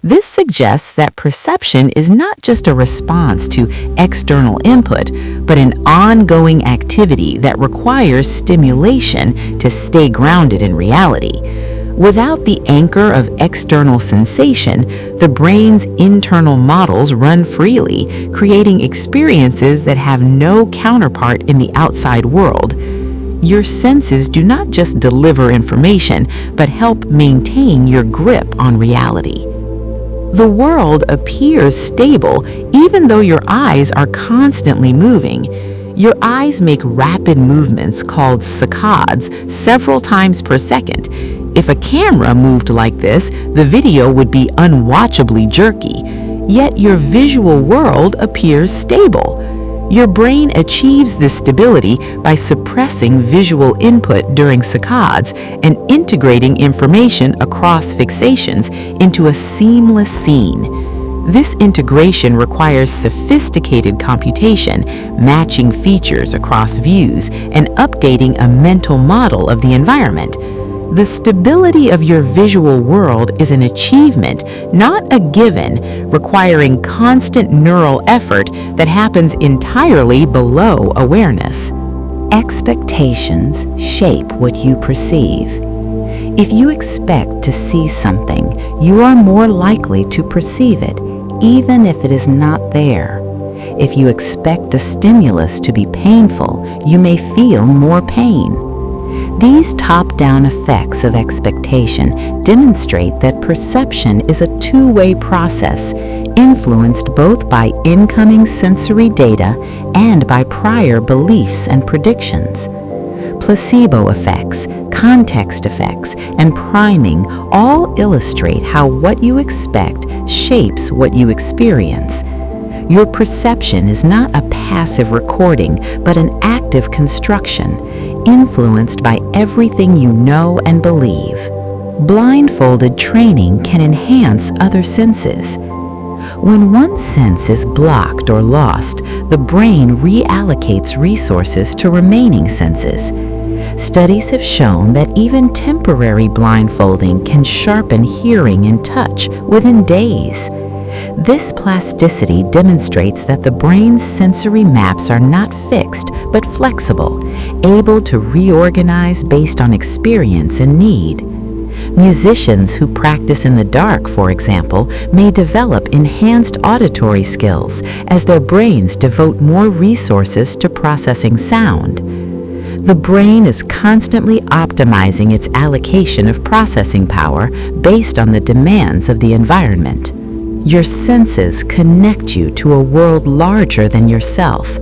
This suggests that perception is not just a response to external input, but an ongoing activity that requires stimulation to stay grounded in reality. Without the anchor of external sensation, the brain's internal models run freely, creating experiences that have no counterpart in the outside world. Your senses do not just deliver information, but help maintain your grip on reality. The world appears stable even though your eyes are constantly moving. Your eyes make rapid movements called saccades several times per second. If a camera moved like this, the video would be unwatchably jerky, yet your visual world appears stable. Your brain achieves this stability by suppressing visual input during saccades and integrating information across fixations into a seamless scene. This integration requires sophisticated computation, matching features across views, and updating a mental model of the environment. The stability of your visual world is an achievement, not a given, requiring constant neural effort that happens entirely below awareness. Expectations shape what you perceive. If you expect to see something, you are more likely to perceive it, even if it is not there. If you expect a stimulus to be painful, you may feel more pain. These top-down effects of expectation demonstrate that perception is a two-way process, influenced both by incoming sensory data and by prior beliefs and predictions. Placebo effects, context effects, and priming all illustrate how what you expect shapes what you experience. Your perception is not a passive recording, but an active construction, influenced by everything you know and believe. Blindfolded training can enhance other senses. When one sense is blocked or lost, the brain reallocates resources to remaining senses. Studies have shown that even temporary blindfolding can sharpen hearing and touch within days. This plasticity demonstrates that the brain's sensory maps are not fixed but flexible, able to reorganize based on experience and need. Musicians who practice in the dark, for example, may develop enhanced auditory skills as their brains devote more resources to processing sound. The brain is constantly optimizing its allocation of processing power based on the demands of the environment. Your senses connect you to a world larger than yourself.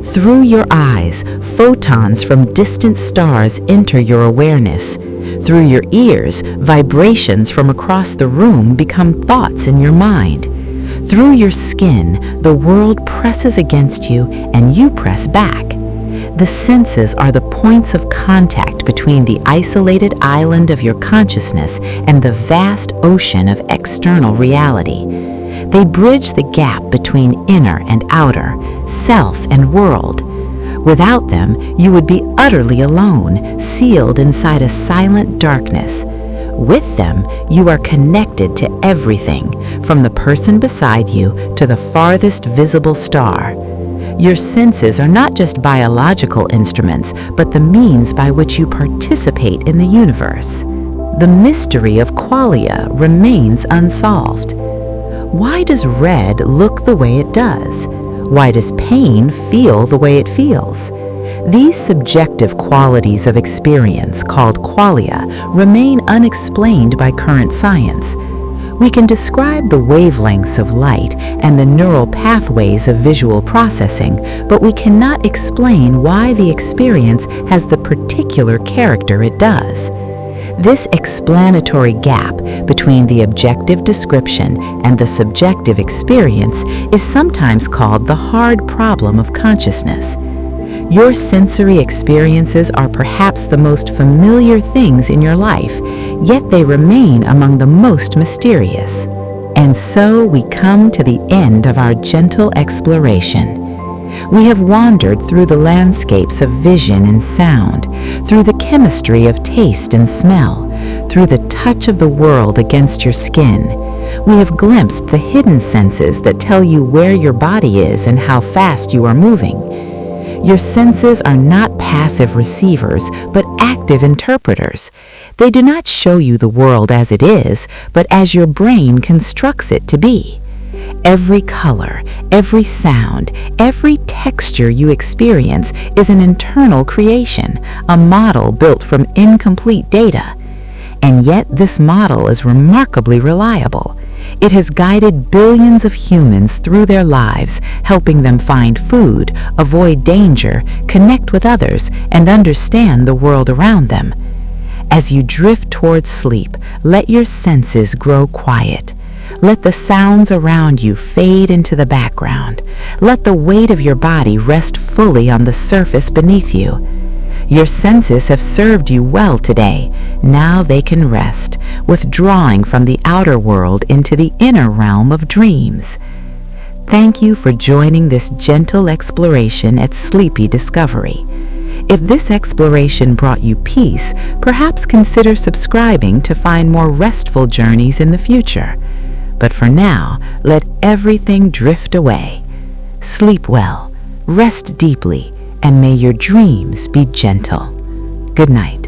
Through your eyes, photons from distant stars enter your awareness. Through your ears, vibrations from across the room become thoughts in your mind. Through your skin, the world presses against you and you press back. The senses are the points of contact between the isolated island of your consciousness and the vast ocean of external reality. They bridge the gap between inner and outer, self and world. Without them, you would be utterly alone, sealed inside a silent darkness. With them, you are connected to everything, from the person beside you to the farthest visible star. Your senses are not just biological instruments, but the means by which you participate in the universe. The mystery of qualia remains unsolved. Why does red look the way it does? Why does pain feel the way it feels? These subjective qualities of experience, called qualia, remain unexplained by current science. We can describe the wavelengths of light and the neural pathways of visual processing, but we cannot explain why the experience has the particular character it does. This explanatory gap between the objective description and the subjective experience is sometimes called the hard problem of consciousness. Your sensory experiences are perhaps the most familiar things in your life, yet they remain among the most mysterious. And so we come to the end of our gentle exploration. We have wandered through the landscapes of vision and sound, through the chemistry of taste and smell, through the touch of the world against your skin. We have glimpsed the hidden senses that tell you where your body is and how fast you are moving. Your senses are not passive receivers, but active interpreters. They do not show you the world as it is, but as your brain constructs it to be. Every color, every sound, every texture you experience is an internal creation, a model built from incomplete data. And yet this model is remarkably reliable. It has guided billions of humans through their lives, helping them find food, avoid danger, connect with others, and understand the world around them. As you drift towards sleep, let your senses grow quiet. Let the sounds around you fade into the background. Let the weight of your body rest fully on the surface beneath you. Your senses have served you well today. Now they can rest, withdrawing from the outer world into the inner realm of dreams. Thank you for joining this gentle exploration at Sleepy Discovery. If this exploration brought you peace, perhaps consider subscribing to find more restful journeys in the future. But for now, let everything drift away. Sleep well, rest deeply, and may your dreams be gentle. Good night.